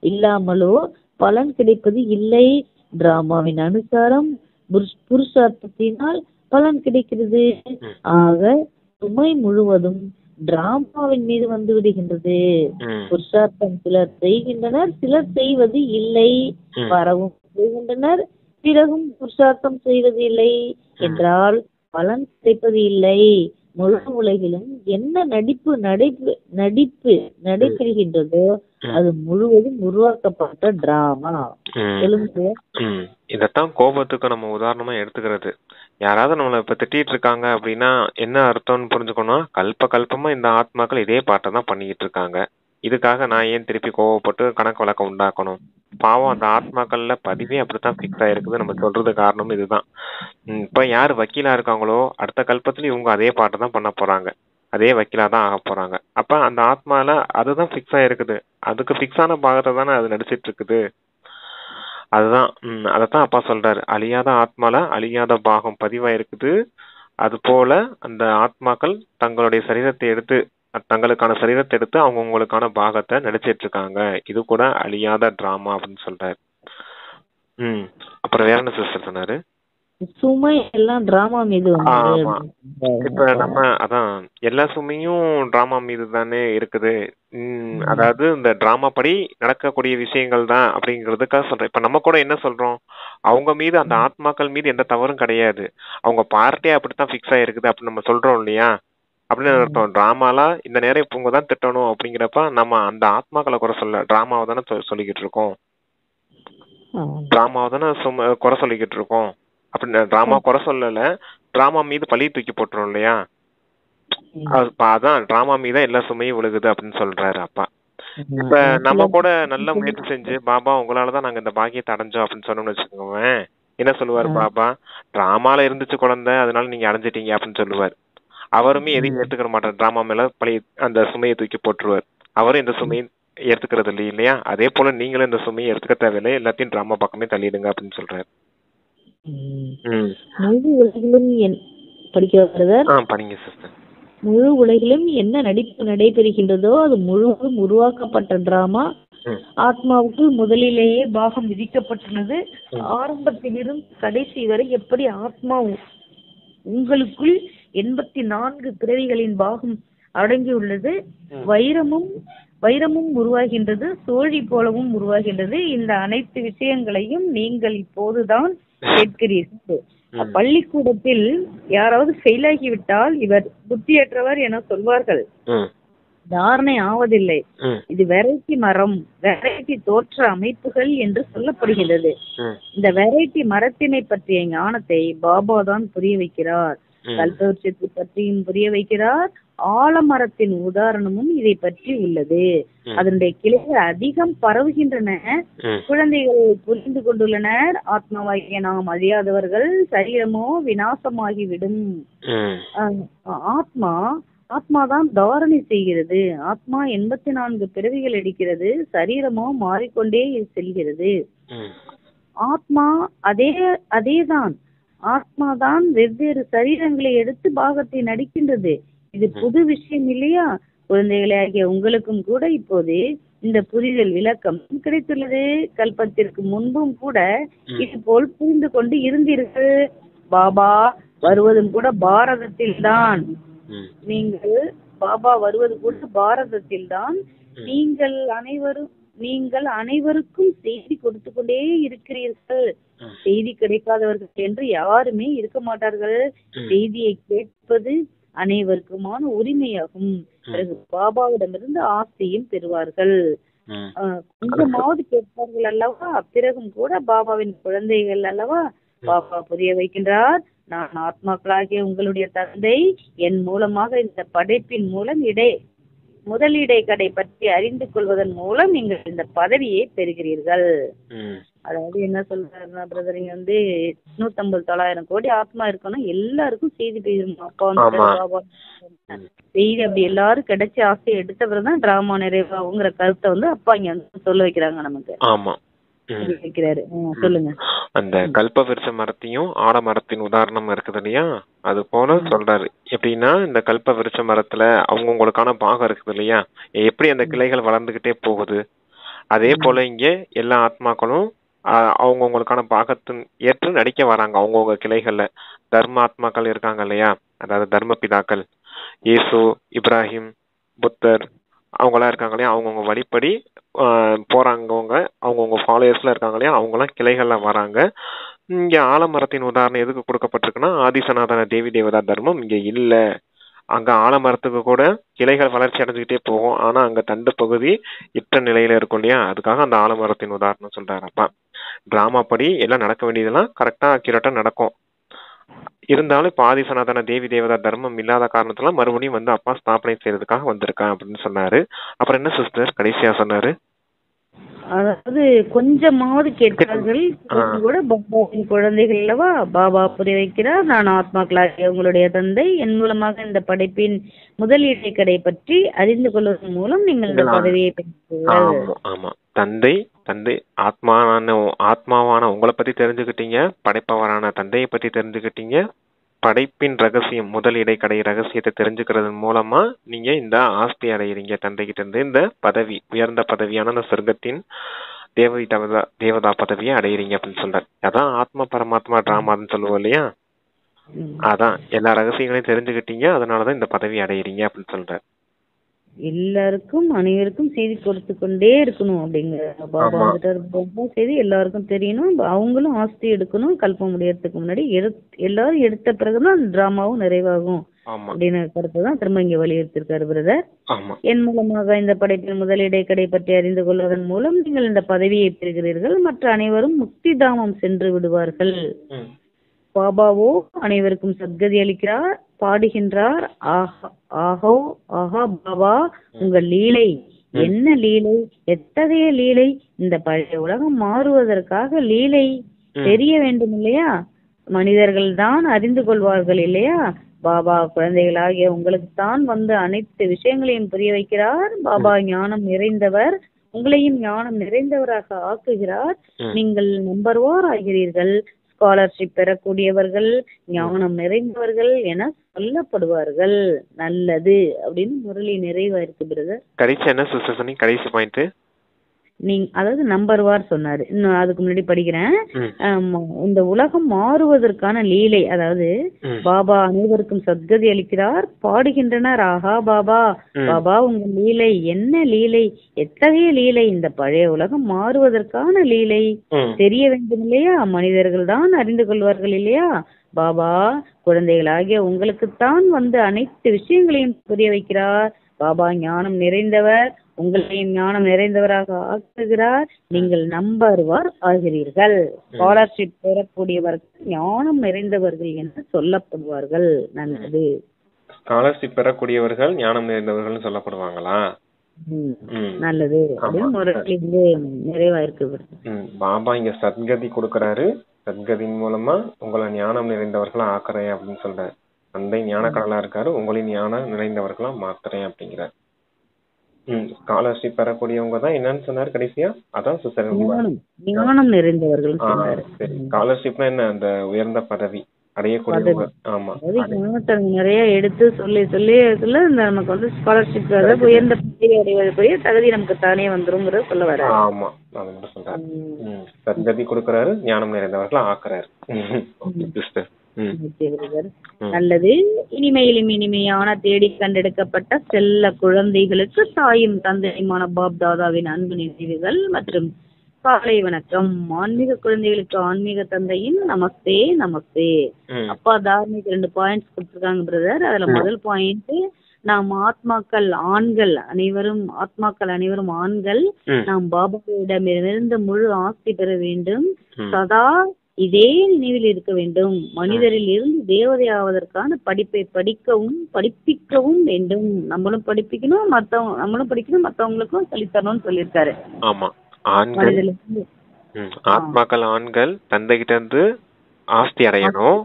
இல்லாமலோ பலன் கிடைப்பது இல்லை. டிராமாவின் அனுசாரம் புருஷார்த்தத்தினால் பலன் கிடைக்கிறது. ஆக சுமை முழுவதும் டிராமாவின் மீது வந்து விடுகின்றது. புருஷார்த்தம் சிலர் செய்கின்றனர், சிலர் செய்வது இல்லை. வரவும் செய்கின்றனர், பிறகும் புருஷார்த்தம் செய்வது இல்லை என்றால் பலன் கிடைப்பது இல்லை. முழு உலகிலும் என்ன நடிப்பு நடைபெறுகின்றதோ அது முழுவதும் உருவாக்கப்பட்ட டிராமா. இதத்தான் கோபத்துக்கு நம்ம உதாரணமா எடுத்துக்கிறது. யாராவது நம்மள இப்ப திட்டிட்டு இருக்காங்க அப்படின்னா என்ன அர்த்தம்னு புரிஞ்சுக்கணும். கல்பமா இந்த ஆத்மாக்கள் இதே பாட்டை தான் பண்ணிக்கிட்டு இருக்காங்க. இதுக்காக நான் ஏன் திருப்பி கோவப்பட்டு கணக்கு வழக்கம் உண்டாக்கணும்? பாவம் அந்த ஆத்மாக்கள்ல பதிவே அப்படித்தான் ஃபிக்ஸ் ஆயிருக்குது. நம்ம சொல்றது காரணம் இதுதான். இப்ப யாரு வக்கீலா இருக்காங்களோ அடுத்த கல்பத்துல இவங்க அதே பாட்டு தான் பண்ண போறாங்க, அதே வக்கீலா தான் ஆக போறாங்க. அப்ப அந்த ஆத்மால அதுதான் ஃபிக்ஸ் ஆயிருக்குது, அதுக்கு ஃபிக்ஸ் ஆன பாகத்தை தானே அது நடிச்சிட்டு இருக்குது. அதுதான் அதத்தான் அப்பா சொல்றாரு, அழியாத ஆத்மால அழியாத பாகம் பதிவாயிருக்குது. அது போல அந்த ஆத்மாக்கள் தங்களுடைய சரீரத்தை எடுத்து தங்களுக்கான சரீரத்தை எடுத்து அவங்கவுங்களுக்கான பாகத்தை நடிச்சிட்டு இருக்காங்க. இது கூட அழியாத டிராமா அப்படின்னு சொல்றாரு. அப்புறம் வேற என்ன சிஸ்டர் சொன்னாரு? சுமை எல்லாம் டிராமா மீது ஆமா. இப்ப நம்ம அதான் எல்லா சுமையும் டிராமா மீது தானே இருக்குது. அதாவது இந்த டிராமா படி நடக்கக்கூடிய விஷயங்கள் தான் அப்படிங்கிறதுக்காக சொல்றேன். இப்ப நம்ம கூட என்ன சொல்றோம், அவங்க மீது அந்த ஆத்மாக்கள் மீது எந்த தவறும் கிடையாது, அவங்க பார்ட்டியே அப்படித்தான் ஃபிக்ஸ் ஆயிருக்குது அப்படின்னு நம்ம சொல்றோம் இல்லையா? அப்படின்னு அர்த்தம். டிராமாலா இந்த நேரம் இப்ப இவங்கதான் திட்டணும் அப்படிங்கிறப்ப நம்ம அந்த ஆத்மாக்களை குறை சொல்ல டிராமாவை தானே சொல்லிக்கிட்டு இருக்கோம். டிராமாவை தானே குறை சொல்லிக்கிட்டு இருக்கோம். அப்படின்னு டிராமா குறை சொல்லல, டிராமா மீது பழி தூக்கி போட்டுரும் இல்லையா? அதான் டிராமா மீது எல்லா சுமையும் விழுகுது அப்படின்னு சொல்றாரு அப்பா. இப்ப நம்ம கூட நல்ல முயற்சி செஞ்சு பாபா உங்களாலதான் நாங்க இந்த பாக்கியத்தை அடைஞ்சோம் அப்படின்னு சொன்னோம்னு வச்சுக்கோங்க, என்ன சொல்லுவாரு பாபா? டிராமால இருந்துச்சு குழந்தை, அதனால நீங்க அடைஞ்சிட்டீங்க அப்படின்னு சொல்லுவார். அவருமே எதையும் ஏத்துக்கிற மாட்டார், டிராமா மேல பழைய அந்த சுமையை தூக்கி போட்டுருவார். அவரும் இந்த சுமையை ஏத்துக்கிறது இல்லையா? அதே போல நீங்களும் இந்த சுமையை எடுத்துக்க தேவையில்லை, எல்லாத்தையும் டிராமா பக்கமே தள்ளிடுங்க அப்படின்னு சொல்றாரு. முழு உலகிலும் படிங்க சிஸ்டர். முழு உலகிலும் என்ன நடிப்பு நடைபெறுகின்றதோ அது முழுவதும் உருவாக்கப்பட்ட டிராமா. ஆத்மாவுக்கு முதலிலேயே பாகம் விதிக்கப்பட்டுள்ளது. ஆரம்பத்திலிருந்து கடைசி வரை எப்படி ஆத்மா உங்களுக்குள் 84 பிறவிகளின் பாகம் அடங்கியுள்ளது. வைரமும் உருவாகின்றது, சோழி போலவும் உருவாகின்றது. இந்த அனைத்து விஷயங்களையும் நீங்கள் இப்போதுதான் கேட்கிறீர்கள். பள்ளிக்கூடத்தில் யாராவது ஃபெயில் ஆகிவிட்டால் இவர் புத்தியற்றவர் என சொல்வார்கள். தாரணை ஆவதில்லை. இது வெரைட்டி மரம், வெரைட்டி தோற்ற அமைப்புகள் என்று சொல்லப்படுகிறது. இந்த வெரைட்டி மரத்தினை பற்றிய ஞானத்தை பாபா தான் புரிய வைக்கிறார். கல்பவருஷத்தை பற்றியும் புரிய வைக்கிறார். ஆலமரத்தின் உதாரணமும் இதை பற்றி உள்ளது. அதனுடைய கிளைகள் அதிகம் பரவுகின்றன. குழந்தைகள் புரிந்து கொண்டுள்ளனர், ஆத்மாவாகிய நாம் அழியாதவர்கள், சரீரமோ விநாசமாகிவிடும். ஆத்மாதான் தாரணை செய்கிறது. ஆத்மா 84 பிறவிகள் எடுக்கிறது, சரீரமோ மாறிக்கொண்டே செல்கிறது. ஆத்மா அதேதான். ஆத்மாதான் வெவ்வேறு சரீரங்களை எடுத்து பாகத்தை நடிக்கின்றது. இது புது விஷயம் இல்லையா? குழந்தைகளே ஆகிய உங்களுக்கும் கூட இப்போது இந்த புரிதல் விளக்கம் கிடைத்துள்ளது. கல்பத்திற்கு முன்பும் கூட இது போல் புரிந்து கொண்டு இருந்தீர்கள். பாபா வருவதும் கூட பாரதத்தில் தான். பாபா வருவது கூட பாரதத்தில் தான். நீங்கள் அனைவருக்கும் செய்தி கொடுத்து கொண்டே இருக்கிறீர்கள். செய்தி கிடைக்காதவர்கள் என்று யாருமே இருக்க மாட்டார்கள். செய்தியை கேட்பது அனைவருக்குமான உரிமையாகும். பிறகு பாபாவிடமிருந்து ஆசையும் பெறுவார்கள். கொஞ்சமாவது கேட்பார்கள் அல்லவா? பிறகும் கூட பாபாவின் குழந்தைகள் அல்லவா? பாபா புரிய வைக்கின்றார், நான் ஆத்மாக்களாகிய உங்களுடைய தந்தை. என் மூலமாக இந்த படைப்பின் மூலம் முதலீடை கடை பற்றி அறிந்து கொள்வதன் மூலம் நீங்கள் இந்த பதவியை பெறுகிறீர்கள். அதாவது என்ன சொல்றாருன்னா பிரதர், இங்க 850-900 கோடி ஆத்மா இருக்கணும், எல்லாருக்கும் செய்தி போயிடும். அப்பா பாபா செய்தி அப்படி எல்லாரும் கிடைச்ச ஆசையை எடுத்தவர் தான் டிராமா நிறைவாகுங்கிற கருத்தை அப்பா இங்க சொல்ல வைக்கிறாங்க நமக்கு. சொல்லுங்க. அந்த கல்ப விருட்ச மரத்தையும் ஆலமரத்தின் உதாரணம் இருக்குது இல்லையா? அது போல சொல்றாரு. எப்படின்னா இந்த கல்ப விருட்ச மரத்துல அவங்கவுங்களுக்கான பாகம் இருக்குது இல்லையா? எப்படி அந்த கிளைகள் வளர்ந்துகிட்டே போகுது, அதே போல இங்க எல்லா ஆத்மாக்களும் அவங்கவுங்களுக்கான பாகத்தின் ஏற்று நடிக்க வராங்க. அவங்கவுங்க கிளைகள்ல தர்ம ஆத்மாக்கள் இருக்காங்க இல்லையா? அதாவது தர்ம பிதாக்கள், இயேசு, இப்ராஹிம், புத்தர், அவங்களாம் இருக்காங்க இல்லையா? அவங்கவுங்க வழிப்படி போறாங்கவங்க, அவங்கவுங்க ஃபாலோயர்ஸ்ல இருக்காங்க இல்லையா? அவங்களாம் கிளைகள்ல வராங்க. இங்க ஆலமரத்தின் உதாரணம் எதுக்கு கொடுக்கப்பட்டிருக்குன்னா, ஆதிசனாதன தேவி தேவதா தர்மம் இங்க இல்ல. அங்க ஆலமரத்துக்கு கூட கிளைகள் வளர்ச்சி அடைஞ்சுக்கிட்டே போகும், ஆனா அங்க தண்டு பகுதி இட்ட நிலையில இருக்கும் இல்லையா? அதுக்காக அந்த ஆலமரத்தின் உதாரணம் சொல்றாரு அப்பா. டிராமா படி எல்லாம் நடக்க வேண்டியதெல்லாம் கரெக்டா அக்யூரேட்டா நடக்கும். இருந்தாலும் இப்ப ஆதி சனாதன தேவி தேவதா தர்மம் இல்லாத காரணத்துல மறுபடியும் வந்து அப்பா ஸ்தாபனை செய்யறதுக்காக வந்திருக்கேன் அப்படின்னு சொன்னாரு. அப்புறம் என்ன சிஸ்டர் கடைசியா சொன்னாரு? அதாவது கொஞ்சமாவது கேட்கிறார்கள் கூட பாபாவின் குழந்தைகள் அல்லவா, பாபா புரிய வைக்கிறார், நான் ஆத்மாக்களாகிய உங்களுடைய தந்தை, என் மூலமாக இந்த படைப்பின் முதல் இடைக்கடை பற்றி அறிந்து கொள்வதன் மூலம் நீங்கள் இந்த பதவியை பெற்றீர்கள். ஆமா, தந்தை தந்தை ஆத்மாவான உங்களை பத்தி தெரிஞ்சுக்கிட்டீங்க, படைப்பவரான தந்தையை பத்தி தெரிஞ்சுக்கிட்டீங்க, படைப்பின் ரகசியம் முதல் இடைக்கடை ரகசியத்தை தெரிஞ்சுக்கிறது மூலமா நீங்க இந்த ஆஸ்தி அடைகிறீங்க தந்தைகிட்ட இருந்து. இந்த பதவி உயர்ந்த பதவியான இந்த சொர்க்கத்தின் தேவதா பதவியை அடையிறீங்க அப்படின்னு சொல்றாரு. அதான் ஆத்மா பரமாத்மா டிராமான்னு சொல்லுவோம் இல்லையா, அதான் எல்லா ரகசியங்களையும் தெரிஞ்சுக்கிட்டீங்க, அதனாலதான் இந்த பதவி அடையிறீங்க அப்படின்னு சொல்றாரு. எல்லாருக்கும் அனைவருக்கும் செய்தி கொடுத்து கொண்டே இருக்கணும் அப்படிங்கிற பாபா வந்துட்டு செய்தி எல்லாருக்கும் தெரியணும், அவங்களும் ஆஸ்தி எடுக்கணும், கல்பம் முடியறதுக்கு முன்னாடி எல்லாரும் எடுத்த பிறகுதான் அந்த டிராமாவும் நிறைவாகும் அப்படின்னு கருத்துதான் திரும்ப இங்க வலியுறுத்திருக்காரு பிரதர். என் மூலமாக இந்த படைப்பின் முதல் இடைக்கடை பற்றி அறிந்து கொள்வதன் மூலம் நீங்கள் இந்த பதவியை பெறுகிறீர்கள், மற்ற அனைவரும் முக்தி தாமம் சென்று விடுவார்கள். பாபாவோ அனைவருக்கும் சத்கதி அளிக்கிறார், பாடுகின்றார், ஆஹோ ஆஹா பாபா உங்கள் லீலை என்ன லீலை, எத்தகைய லீலை, இந்த பழைய உலகம் மாறுவதற்காக லீலை தெரிய வேண்டும் இல்லையா, மனிதர்கள் தான் அறிந்து கொள்வார்கள் இல்லையா, பாபா குழந்தைகளாகிய உங்களுக்கு தான் வந்து அனைத்து விஷயங்களையும் புரிய வைக்கிறார், பாபா ஞானம் நிறைந்தவர், உங்களையும் ஞானம் நிறைந்தவராக ஆக்குகிறார், நீங்கள் நம்பர்வார் ஆகிறீர்கள், ஸ்காலர்ஷிப் பெறக்கூடியவர்கள், ஞானம் நிறைந்தவர்கள் என சொல்லப்படுவார்கள். நல்லது அப்படின்னு முரளி நிறைவா இருக்கு பிரதர். கடைசி என்ன சிஸ்டர் சொன்னீங்க? கடைசி பாயிண்ட் நீங்க அதாவது நம்பர்வார் சொன்னாரு. இன்னும் அதுக்கு முன்னாடி படிக்கிறேன். இந்த உலகம் மாறுவதற்கான லீலை, அதாவது பாபா அனைவருக்கும் சத்கதி அளிக்கிறார், பாடுகின்றனர், ஆஹா பாபா பாபா உங்க லீலை என்ன லீலை, எத்தகைய லீலை, இந்த பழைய உலகம் மாறுவதற்கான லீலை தெரிய வேண்டும் இல்லையா, மனிதர்கள் தான் அறிந்து கொள்வார்கள் இல்லையா, பாபா குழந்தைகளாகிய உங்களுக்குத்தான் வந்து அனைத்து விஷயங்களையும் புரிய வைக்கிறார், பாபா ஞானம் நிறைந்தவர், உங்களையும் ஞானம் நிறைந்தவராக ஆக்குகிறார், நீங்கள் நம்பர்வார் ஆகிறீர்கள், ஸ்காலர்ஷிப் பெறக்கூடியவர்கள் ஞானம் நிறைந்தவர்கள் என்று சொல்லப்படுவார்கள். நல்லது, ஸ்காலர்ஷிப் பெறக்கூடியவர்கள் ஞானம் நிறைந்தவர்கள் சொல்லப்படுவாங்களா? நல்லது, நிறைவா இருக்கு. பாபா இங்க சத்கதி கொடுக்கறாரு, சத்கதியின் மூலமா உங்களை ஞானம் நிறைந்தவர்களா ஆக்குறேன் அப்படின்னு சொல்றாரு. தந்தை ஞான கடலா இருக்காரு, உங்களின் ஞானம் நிறைந்தவர்களா மாத்துறேன் அப்படிங்கிறார். ஸ்காலர்ஷிப் பெறக்கூடியவங்க தான் என்னன்னு சொன்னாரு கடைசியா? அதான் ஞானம் நிறைந்தவர்கள். ஸ்காலர்ஷிப்னா என்ன? அந்த உயர்ந்த பதவி அடையக்கூடியவங்க. ஆமா, நிறைய எடுத்து சொல்லி சொல்லி நமக்கு வந்து ஸ்காலர்ஷிப் உயர்ந்த பதவி அடைவதற்குரிய தகுதி நமக்கு தானே வந்துருங்கிறத சொல்ல வர. ஆமா, அது சொல்றாரு. சத்கதி கொடுக்கறாரு, ஞானம் நிறைந்தவர்களா ஆக்குறாரு. நல்லது, இனிமையிலும் இனிமையான தேடி கண்டெடுக்கப்பட்ட செல்ல குழந்தைகளுக்கு தாயும் தந்தையுமான பாப் தாதாவின் அன்பு நினைவுகள் மற்றும் காலை வணக்கம். ஆன்மீக குழந்தைகளுக்கு ஆன்மீக தந்தையின் நமஸ்தே நமஸ்தே. அப்பா தார்மிக் 2 பாயிண்ட்ஸ் கொடுத்துருக்காங்க பிரதர். அதுல முதல் பாயிண்ட், நாம் ஆத்மாக்கள் ஆண்கள் அனைவரும் ஆண்கள், நாம் பாபாவிடமிருந்து முழு ஆஸ்தி பெற வேண்டும், சதா இதே நினைவில் இருக்க வேண்டும், மனிதரில் இருந்து தேவதை ஆவதற்கான படிப்பை படிப்பிக்கவும் வேண்டும், நம்மளும் படிப்பிக்கணும், நம்மளும் படிக்கணும், மத்தவங்களுக்கும் சொல்லித்தரணும்னு சொல்லியிருக்காரு. ஆமா, ஆத்மாக்கள் ஆண்கள் தந்தைகிட்ட இருந்து ஆஸ்தி அடையணும்,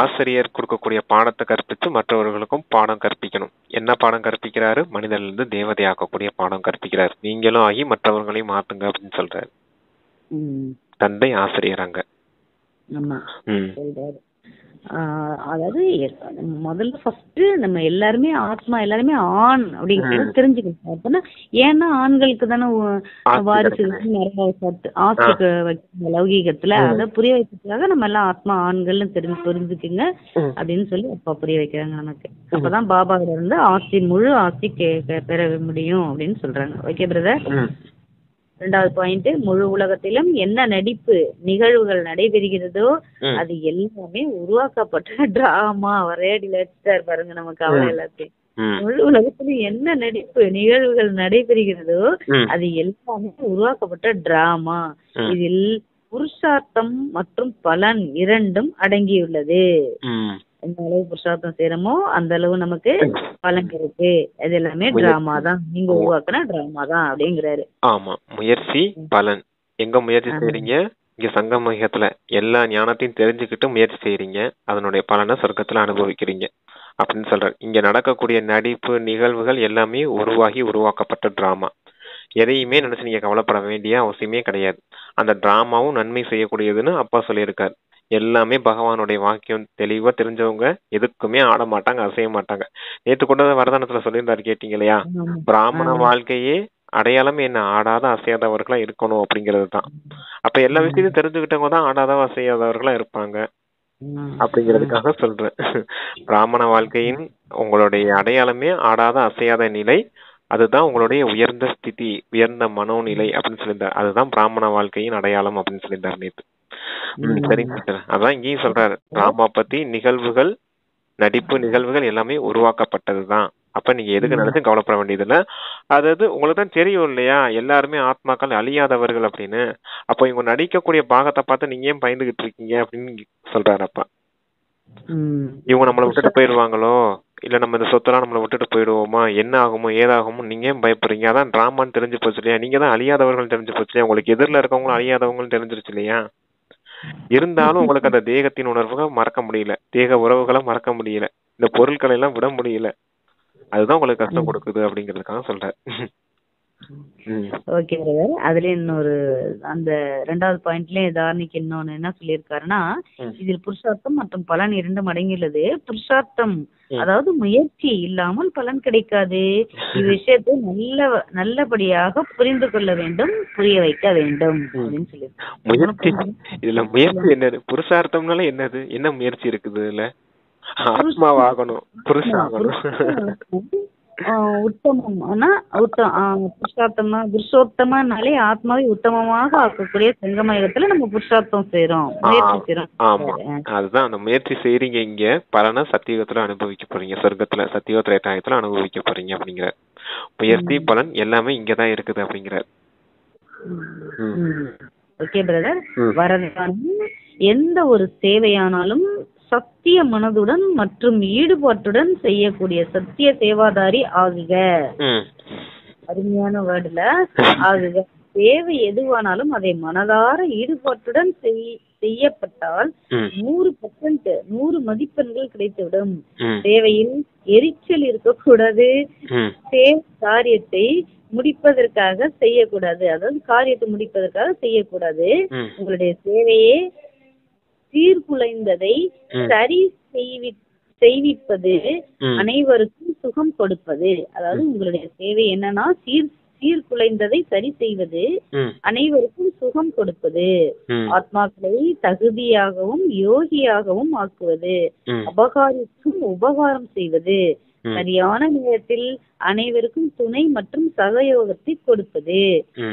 ஆசிரியர் கொடுக்கக்கூடிய பாடத்தை கற்பித்து மற்றவர்களுக்கும் பாடம் கற்பிக்கணும். என்ன பாடம் கற்பிக்கிறாரு? மனிதனிலிருந்து தேவதை ஆக்கக்கூடிய பாடம் கற்பிக்கிறார். நீங்களும் ஆகி மற்றவர்களையும் மாத்துங்க அப்படின்னு சொல்றாரு தந்தை ஆசிரியர் அங்க. அதாவது முதல்ல ஃபர்ஸ்ட் நம்ம எல்லாருமே ஆத்மா எல்லாருமே ஆண் அப்படிங்கறத தெரிஞ்சுக்கணும். அப்படின்னா ஏன்னா ஆண்களுக்கு தானே வாரிசு நிறைய ஆஸ்திக்கு வைக்க லௌகீகத்துல, அதை புரிய வைக்கிறதுக்காக நம்ம எல்லாம் ஆத்மா ஆண்கள்னு புரிஞ்சுக்குங்க அப்படின்னு சொல்லி அப்பா புரிய வைக்கிறாங்க நமக்கு. அப்பதான் பாபாவில இருந்து முழு ஆஸ்தி பெற முடியும் அப்படின்னு சொல்றாங்க. Okay brother. 2வது பாயிண்ட், முழு உலகத்திலும் என்ன நடிப்பு நிகழ்வுகள் நடைபெறுகிறதோ அது எல்லாமே உருவாக்கப்பட்ட டிராமா. ஒரேடியில அடிச்சார் பாருங்க நமக்கு அவரை எல்லாத்தையும். முழு உலகத்திலும் என்ன நடிப்பு நிகழ்வுகள் நடைபெறுகிறதோ அது எல்லாமே உருவாக்கப்பட்ட டிராமா. இதில் புருஷார்த்தம் மற்றும் பலன் இரண்டும் அடங்கியுள்ளது. எந்த அளவு புருஷார்த்தம் செய்யறோமோ அந்த அளவு நமக்கு பலன் இருக்கு. அது எல்லாமே டிராமா தான், நீங்க உருவாக்குன டிராமா தான் அப்படிங்கிறாரு. ஆமா, முயற்சி பலன். எங்க முயற்சி செய்றீங்க? இங்க சங்கமயத்துல எல்லா ஞானத்தையும் தெரிஞ்சுக்கிட்டு முயற்சி செய்யறீங்க, அதனுடைய பலனை சொர்க்கத்துல அனுபவிக்கிறீங்க அப்படின்னு சொல்றாரு. இங்க நடக்கக்கூடிய நடிப்பு நிகழ்வுகள் எல்லாமே உருவாக்கப்பட்ட டிராமா. எதையுமே நினைச்சு நீங்க கவலைப்பட வேண்டிய அவசியமே கிடையாது. அந்த டிராமாவும் நன்மை செய்யக்கூடியதுன்னு அப்பா சொல்லியிருக்காரு. எல்லாமே பகவானுடைய வாக்கியம் தெளிவா தெரிஞ்சவங்க எதுக்குமே ஆட மாட்டாங்க, அசைய மாட்டாங்க. நேத்து கூட வரதானத்துல சொல்லியிருந்தாரு, கேட்டீங்க இல்லையா? பிராமண வாழ்க்கையே அடையாளமே என்ன, ஆடாத அசையாதவர்களா இருக்கணும் அப்படிங்கிறது தான். அப்ப எல்லா விஷயத்தையும் தெரிஞ்சுக்கிட்டவங்க தான் ஆடாத அசையாதவர்களா இருப்பாங்க அப்படிங்கிறதுக்காக சொல்றேன். பிராமண வாழ்க்கையின் உங்களுடைய அடையாளமே ஆடாத அசையாத நிலை. அதுதான் உங்களுடைய உயர்ந்த ஸ்திதி, உயர்ந்த மனோநிலை அப்படின்னு சொல்லியிருந்தார். அதுதான் பிராமண வாழ்க்கையின் அடையாளம் அப்படின்னு சொல்லியிருந்தார் நேத்து. சரிங்க சிஸ்டர். அதான் இங்கேயும் சொல்றாரு, டிராமா பத்தி நிகழ்வுகள், நடிப்பு நிகழ்வுகள் எல்லாமே உருவாக்கப்பட்டதுதான். அப்ப நீங்க எதுக்கு நினைச்சும் கவலைப்பட வேண்டியது இல்ல. அதாவது உங்களுக்கு தான் தெரியும் இல்லையா, எல்லாருமே ஆத்மாக்கள் அழியாதவர்கள் அப்படின்னு. அப்போ இவங்க நடிக்கக்கூடிய பாகத்தை பார்த்து நீங்க ஏன் பயந்துகிட்டு இருக்கீங்க அப்படின்னு சொல்றாரு அப்பா. இவங்க நம்மளை விட்டுட்டு போயிடுவாங்களோ, இல்ல நம்ம இந்த சொத்தெல்லாம் நம்மளை விட்டுட்டு போயிடுவோமா, என்ன ஆகுமோ ஏதாகுமோ, நீங்க ஏன் பயப்படுறீங்க? அதான் டிராமான்னு தெரிஞ்சு போச்சு இல்லையா, நீங்க தான் அழியாதவர்கள் தெரிஞ்சு போச்சு இல்லையா, உங்களுக்கு எதிரில் இருக்கவங்களும் அழியாதவங்களும் தெரிஞ்சிருச்சு இல்லையா. இருந்தாலும் உங்களுக்கு அந்த தேகத்தின் உணர்வுகள் மறக்க முடியல, தேக உறவுகளை மறக்க முடியல, இந்த பொருட்களை எல்லாம் விட முடியல. அதுதான் உங்களுக்கு கஷ்டம் கொடுக்குது அப்படிங்கிறதுக்காக சொல்றேன். Okay brother. அதுல இன்னொரு அந்த 2வது பாயிண்ட்லயும் தார்னிக்கு இன்னொன்னு என்ன சொல்லியிருக்காருன்னா, இதில் புருஷார்த்தம் மற்றும் பலன் இரண்டும் அடங்கியுள்ளது. புருஷார்த்தம் அதாவது முயற்சி இல்லாமல் பலன் கிடைக்காது. இவ்விஷயத்தை நல்லபடியாக புரிந்து கொள்ள வேண்டும், புரிய வைக்க வேண்டும் அப்படின்னு சொல்லியிருக்காரு. இதுல முயற்சி என்னது, புருஷார்த்தம்னால என்னது, என்ன முயற்சி இருக்குது இல்ல? ஆத்மாவாகணும், புருஷாகணும். புருஷோத்தமனாலே ஆத்மாவை உத்தமமாக ஆக்கக்கூடிய சங்கமயத்துல நம்ம புருஷார்த்தம் செய்யறோம், முயற்சி செய்யறோம். ஆமா, அதுதான் அந்த முயற்சி செய்றீங்க. இங்க பலனை சத்தியுகத்துல அனுபவிக்க போறீங்க, சொர்க்கத்துல சத்தியுக திரேதாயத்துல அனுபவிக்க போறீங்க அப்படிங்கிற முயற்சி பலன் எல்லாமே இங்கதான் இருக்குது அப்படிங்கிறார். Okay brother. வரதான எந்த ஒரு சேவையானாலும் சத்திய மனதுடன் மற்றும் ஈடுபாட்டுடன் செய்யக்கூடிய சத்திய சேவாதாரி ஆகுக. அருமையான வேர்டுல ஆகுக. சேவை எதுவானாலும் அதை மனதார ஈடுபாட்டுடன் செய்யப்பட்டால் 100% மதிப்பெண்கள் கிடைத்துவிடும். சேவையில் எரிச்சல் இருக்கக்கூடாது. காரியத்தை முடிப்பதற்காக செய்யக்கூடாது, அதாவது காரியத்தை முடிப்பதற்காக செய்யக்கூடாது. உங்களுடைய சேவையே சீர்குலைந்ததை சரி செய்விப்பது, அனைவருக்கும் சுகம் கொடுப்பது. அதாவது உங்களுடைய சேவை என்னன்னா சீர்குலைந்ததை சரி செய்வது, அனைவருக்கும் சுகம் கொடுப்பது, ஆத்மாக்களை தகுதியாகவும் யோகியாகவும் ஆக்குவது, அபகாரிக்கும் உபகாரம் செய்வது, சரியான நேரத்தில் அனைவருக்கும் துணை மற்றும் சகயோகத்தை கொடுப்பது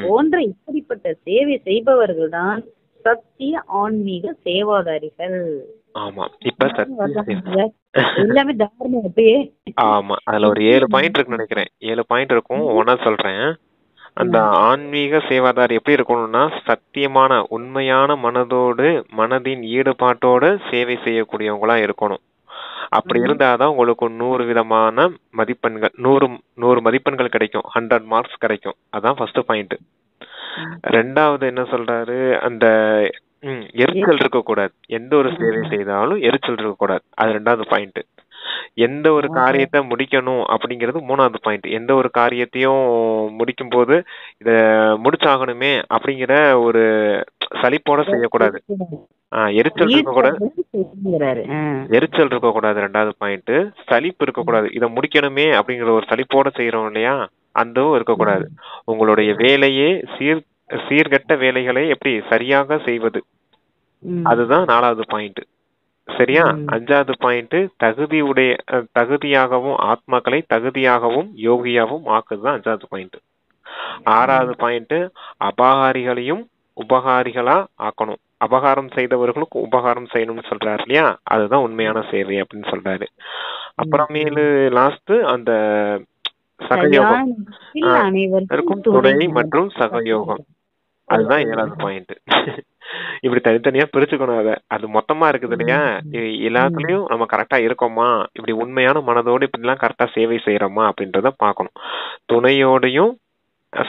போன்ற இப்படிப்பட்ட சேவை செய்பவர்கள் தான் சத்திய ஆன்மீக சேவாதாரிகள். ஆமா, இப்ப எல்லாமே தாரணை அப்பயே. ஆமா, அதுல ஒரு 7 பாயிண்ட் இருக்குன்னு நினைக்கிறேன். 7 பாயிண்ட் இருக்கும், ஒன்னா சொல்றேன். அந்த ஆன்மீக சேவாதாரி எப்படி இருக்கணும்னா, சத்தியமான உண்மையான மனதோடு, மனதின் ஈடுபாட்டோடு சேவை செய்யக்கூடியவங்களா இருக்கணும். அப்படி இருந்தாதான் உங்களுக்கு 100 விதமான மதிப்பெண்கள், 100 மதிப்பெண்கள் கிடைக்கும், 100 மார்க்ஸ் கிடைக்கும். அதான் ஃபர்ஸ்ட் பாயிண்ட். 2வது என்ன சொல்றாரு, அந்த எரிச்சல் இருக்கக்கூடாது. எந்த ஒரு சேவை செய்தாலும் எரிச்சல் இருக்கக்கூடாது, அது 2வது பாயிண்ட். எந்த ஒரு காரியத்தை முடிக்கணும் அப்படிங்கிறது 3வது பாயிண்ட். எந்த ஒரு காரியத்தையும் முடிக்கும் போது இத முடிச்சாகணுமே அப்படிங்கிற ஒரு சலிப்போட செய்யக்கூடாது. எரிச்சல் இருக்கக்கூடாது, 2வது பாயிண்ட். சலிப்பு இருக்கக்கூடாது, இதை முடிக்கணுமே அப்படிங்கிற ஒரு சலிப்போட செய்யறோம் இல்லையா, அந்த இருக்கக்கூடாது. உங்களுடைய வேலையே சீர்கெட்ட வேலைகளை எப்படி சரியாக செய்வது, அதுதான் 4வது பாயிண்ட். சரியா? 5வது பாயிண்ட் தகுதியாகவும் ஆத்மாக்களை தகுதியாகவும் யோகியாகவும் ஆக்குதுதான் 5வது பாயிண்ட். 6வது பாயிண்ட் அபகாரிகளையும் உபகாரிகளா ஆக்கணும், அபகாரம் செய்தவர்களுக்கு உபகாரம் செய்யணும்னு சொல்றாரு இல்லையா, அதுதான் உண்மையான சேவை அப்படின்னு சொல்றாரு. அப்புறமேலு லாஸ்ட் அந்த சகயோகம், துணை மற்றும் சகயோகம், அதுதான் 7வது பாயிண்ட். இப்படி தனித்தனியா பிரிச்சுக்கணும். அது மொத்தமா இருக்குது இல்லையா? எல்லாத்துலயும் நம்ம கரெக்டா இருக்கோமா, இப்படி உண்மையான மனதோடு இப்படிலாம் கரெக்டா சேவை செய்யறோமா அப்படின்றத பார்க்கணும். துணையோடையும்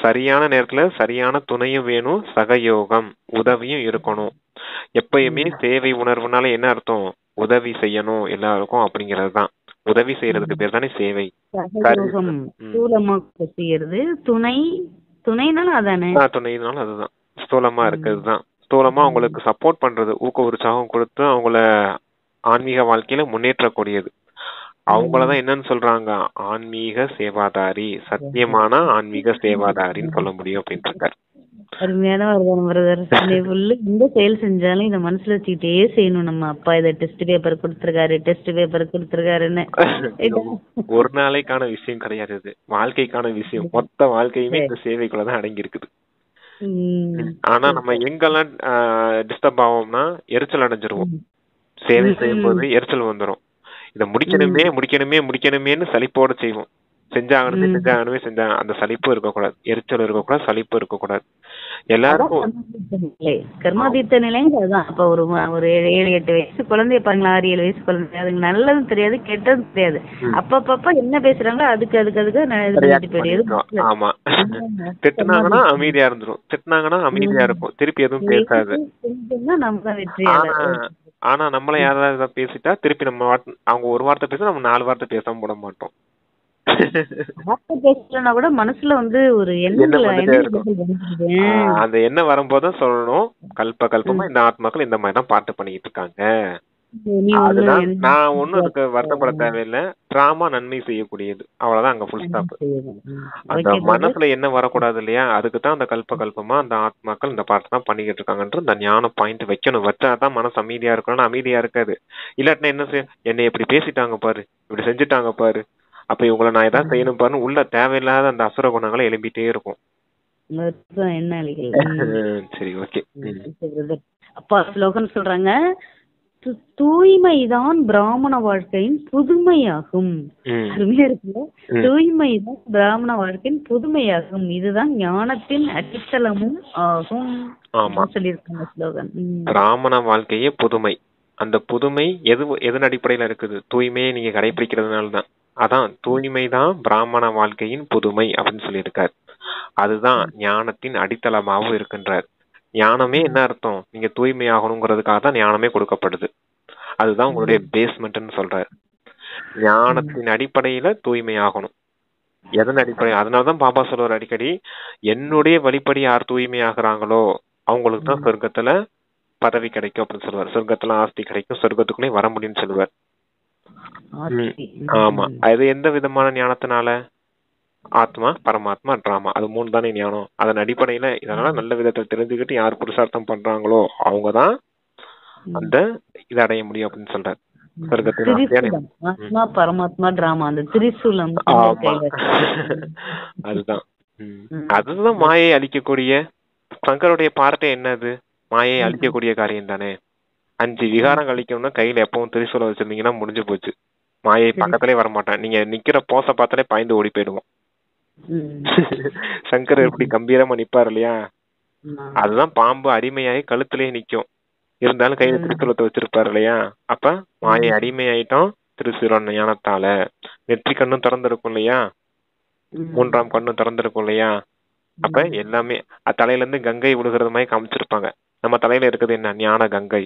சரியான நேரத்துல சரியான துணையும் வேணும், சகயோகம் உதவியும் இருக்கணும். எப்பயுமே சேவை உணர்வுனால என்ன அர்த்தம்? உதவி செய்யணும் எல்லாருக்கும் அப்படிங்கிறது தான். உதவி செய்யறதுக்கு பேர் தானே சேவை. சகயோகம் ஸ்தூலமா செய்யறது, துணைனால அதானே. துணைனால அதுதான் ஸ்தூலமா இருக்கிறது தான். ஸ்தூலமா அவங்களுக்கு சப்போர்ட் பண்றது, ஊக்க உற்சாகம் கொடுத்து அவங்கள ஆன்மீக வாழ்க்கையில முன்னேற்றக்கூடியது. அவங்களதான் என்னன்னு சொல்றாங்க? ஆன்மீக சேவாதாரி, சத்தியமான ஆன்மீக சேவாதாரின்னு சொல்ல முடியும் அப்படின்னு இருக்காரு. அருமையான பிரதர். எந்த செயல் செஞ்சாலும் இத மனசுல வச்சுக்கிட்டே செய்யணும். நம்ம அப்பா இத டெஸ்ட் பேப்பர் கொடுத்திருக்காருன்னு ஒரு நாளைக்கான விஷயம் கிடையாது, இது வாழ்க்கைக்கான விஷயம். மொத்த வாழ்க்கையுமே இந்த சேவைக்குள்ளதான் அடங்கி இருக்குது. ஆனா நம்ம எங்கெல்லாம் டிஸ்டர்ப் ஆகும்னா எரிச்சல் அடைஞ்சிருவோம். சேவை செய்யும் போது எரிச்சல் வந்துடும். இத முடிக்கணுமேன்னு சலிப்போட செய்வோம். செஞ்சாகணுமே அந்த சலிப்பு இருக்கக்கூடாது, எரிச்சல் இருக்கக்கூடாது, சலிப்பு இருக்கக்கூடாது. எல்லாருக்கும் கர்மாதீத்த நிலைங்கிறதுதான். அப்ப ஒரு 7-8 வயசு குழந்தைய பாருங்களா, 6-7 வயசு குழந்தை, அதுக்கு நல்லதும் தெரியாது கெட்டதும் தெரியாது. அப்பப்ப என்ன பேசுறாங்களோ அதுக்கு ஆமா. திட்டினாங்கன்னா அமைதியா இருந்துரும், திட்டினாங்கன்னா அமைதியா இருக்கும், திருப்பி எதுவும் பேசாது. ஆனா நம்மள யாராவது பேசிட்டா திருப்பி நம்ம அவங்க ஒரு வார்த்தை பேச நம்ம 4 வார்த்தை பேசாம போட மாட்டோம். கூட மனசுல ஒரு அந்த எண்ணம் வரும்போதுதான் சொல்லணும், கல்பமா இந்த ஆத்மாக்கள் இந்த மாதிரி தான் பாட்டு பண்ணிட்டு இருக்காங்க. அதுதான் நான் ஒண்ணும் அதுக்கு வருத்தப்பட தேவையில்லை. டிராமா நன்மை செய்யக்கூடியது, அவ்வளவுதான். அங்க ஃபுல் ஸ்டாப். அந்த மனசுல என்ன வரக்கூடாது இல்லையா? அதுக்குதான் அந்த கல்பமா அந்த ஆத்மாக்கள் இந்த பாட்டு தான் பண்ணிக்கிட்டு இருக்காங்கன்ற அந்த ஞான பாயிண்ட் வைக்கணும். வச்சாதான் மனசு அமைதியா இருக்கணும். அமைதியா இருக்காது. இல்லாட்டினா என்ன செய்ய, என்னை இப்படி பேசிட்டாங்க பாரு, இப்படி செஞ்சுட்டாங்க பாரு, அப்ப இவங்களை நான் ஏதாவது செய்யணும் பாருன்னு உள்ள தேவையில்லாத அந்த அசுர குணங்களை எழுப்பிட்டே இருக்கும். சரி, ஓகே. அப்பா ஸ்லோகன் சொல்றாங்க, தூய்மைதான் பிராமண வாழ்க்கையின் புதுமையாகும். அருமையா இருக்குல்ல? தூய்மைதான் பிராமண வாழ்க்கையின் புதுமையாகும், இதுதான் ஞானத்தின் அடித்தளமும் ஆகும் சொல்லியிருக்காங்க ஸ்லோகன். பிராமண வாழ்க்கையே புதுமை. அந்த புதுமை எதன் அடிப்படையில இருக்குது? தூய்மையை நீங்க கடைபிடிக்கிறதுனாலதான். அதான் தூய்மைதான் பிராமண வாழ்க்கையின் புதுமை அப்படின்னு சொல்லியிருக்காரு. அதுதான் ஞானத்தின் அடித்தளமாகவும் இருக்கின்றார். ஞானமே என்ன அர்த்தம்? நீங்க தூய்மை ஆகணுங்கிறதுக்காக தான் ஞானமே கொடுக்கப்படுது. அதுதான் உங்களுடைய பேஸ்மெண்ட்னு சொல்றாரு. ஞானத்தின் அடிப்படையில தூய்மை ஆகணும். எதன் அடிப்படை? அதனாலதான் பாபா சொல்லுவார் அடிக்கடி, என்னுடைய வழிப்படி யார் தூய்மை ஆகுறாங்களோ அவங்களுக்கு தான் சொர்க்கத்துல பதவி கிடைக்கும் அப்படின்னு சொல்லுவார். சொர்க்கத்துல ஆஸ்தி கிடைக்கும், சொர்க்கத்துக்குள்ளே வர முடியும்னு சொல்லுவார். ஆமா. அது எந்த விதமான ஞானத்தினால? ஆத்மா, பரமாத்மா, டிராமா, அது 3 தானே ஞானம். அதன் அடிப்படையில இதனால நல்ல விதத்தில் தெரிஞ்சுக்கிட்டு யார் புருஷார்த்தம் பண்றாங்களோ அவங்கதான் அந்த இதை அடைய முடியும் அப்படின்னு சொல்றாரு. ஆத்மா, பரமாத்மா, டிராமா, அந்த திரிசூலம். அதுதான் அதுதான் மாயை அழிக்கக்கூடிய. சங்கருடைய பார்ட்டே என்னது? மாயை அழிக்கக்கூடிய காரியம் தானே. 5 விகாரம் அழிக்கணும்னா கையில எப்பவும் திரிசூலம் வச்சிருந்தீங்கன்னா முடிஞ்சு போச்சு. மாயை பக்கத்திலே வரமாட்டான். நீங்க நிக்கிற போச பார்த்தாலே பாய்ந்து ஓடி போயிடுவோம். சங்கர் எப்படி கம்பீரமா நிப்பாரு இல்லையா? அதுதான் பாம்பு அடிமையாகி கழுத்துலயே நிக்கும், இருந்தாலும் கையில திரிசூலத்தை வச்சிருப்பாரு இல்லையா? அப்ப மாயை அடிமையாயிட்டோம் திரிசூலம் ஞானத்தால. நெற்றி கண்ணும் திறந்திருக்கும் இல்லையா? 3ஆம் கண்ணும் திறந்திருக்கும் இல்லையா? அப்ப எல்லாமே தலையில இருந்து கங்கை விழுகிறது மாதிரி காமிச்சிருப்பாங்க. நம்ம தலையில இருக்குது என்ன? ஞான கங்கை,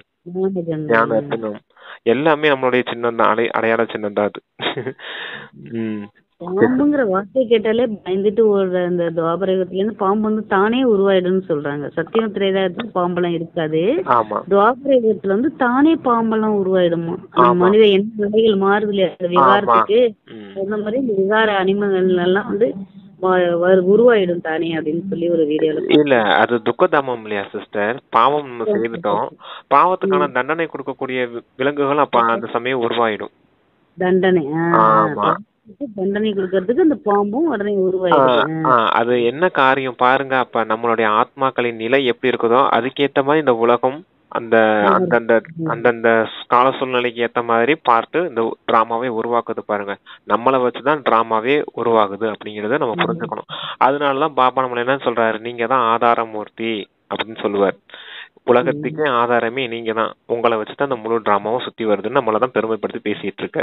ஞான சின்னம். எல்லாமே நம்மளுடைய சின்னம் தான், அடையாள சின்னம் தான் அது. பாம்புங்கிற வார்த்தை கேட்டாலே பயந்துட்டு ஓடுற அந்த துவாபரகத்துல இருந்து பாம்பு தானே உருவாயிடும்னு சொல்றாங்க. சத்தியம் திரேதாயத்துல பாம்பெல்லாம் இருக்காது. துவாபரகத்துல தானே பாம்பெல்லாம் உருவாயிடுமா. மனித என்ன நிலைகள் மாறுது இல்லையா விகாரத்துக்கு, அந்த மாதிரி இந்த விகார அனிமங்கள் எல்லாம் உருவாயிடும் தானே அப்படின்னு சொல்லி ஒரு வீடியோல. இல்ல, அது துக்கதாமம் இல்லையா சிஸ்டர்? பாவம் நம்ம செய்துட்டோம், பாவத்துக்கான தண்டனை கொடுக்கக்கூடிய விலங்குகள் அப்ப அந்த சமயம் உருவாயிடும். தண்டனை கொடுக்கறதுக்கு அந்த பாம்பும் உடனே உருவாயிடும். அது என்ன காரியம் பாருங்க. அப்ப நம்மளுடைய ஆத்மாக்களின் நிலை எப்படி இருக்குதோ அதுக்கேத்த மாதிரி இந்த உலகம் அந்த அந்தந்த கால சூழ்நிலைக்கு ஏத்த மாதிரி பார்த்து இந்த டிராமாவே உருவாக்குது பாருங்க. நம்மளை வச்சுதான் டிராமாவே உருவாகுது அப்படிங்கறத நம்ம புரிஞ்சுக்கணும். அதனாலதான் பாபா நம்மள என்ன சொல்றாரு, நீங்க தான் ஆதாரமூர்த்தி அப்படின்னு சொல்லுவார். உலகத்துக்கே ஆதாரமே நீங்க தான், உங்களை வச்சுதான் அந்த முழு டிராமாவும் சுத்தி வருதுன்னு நம்மளதான் பெருமைப்படுத்தி பேசிட்டு இருக்க.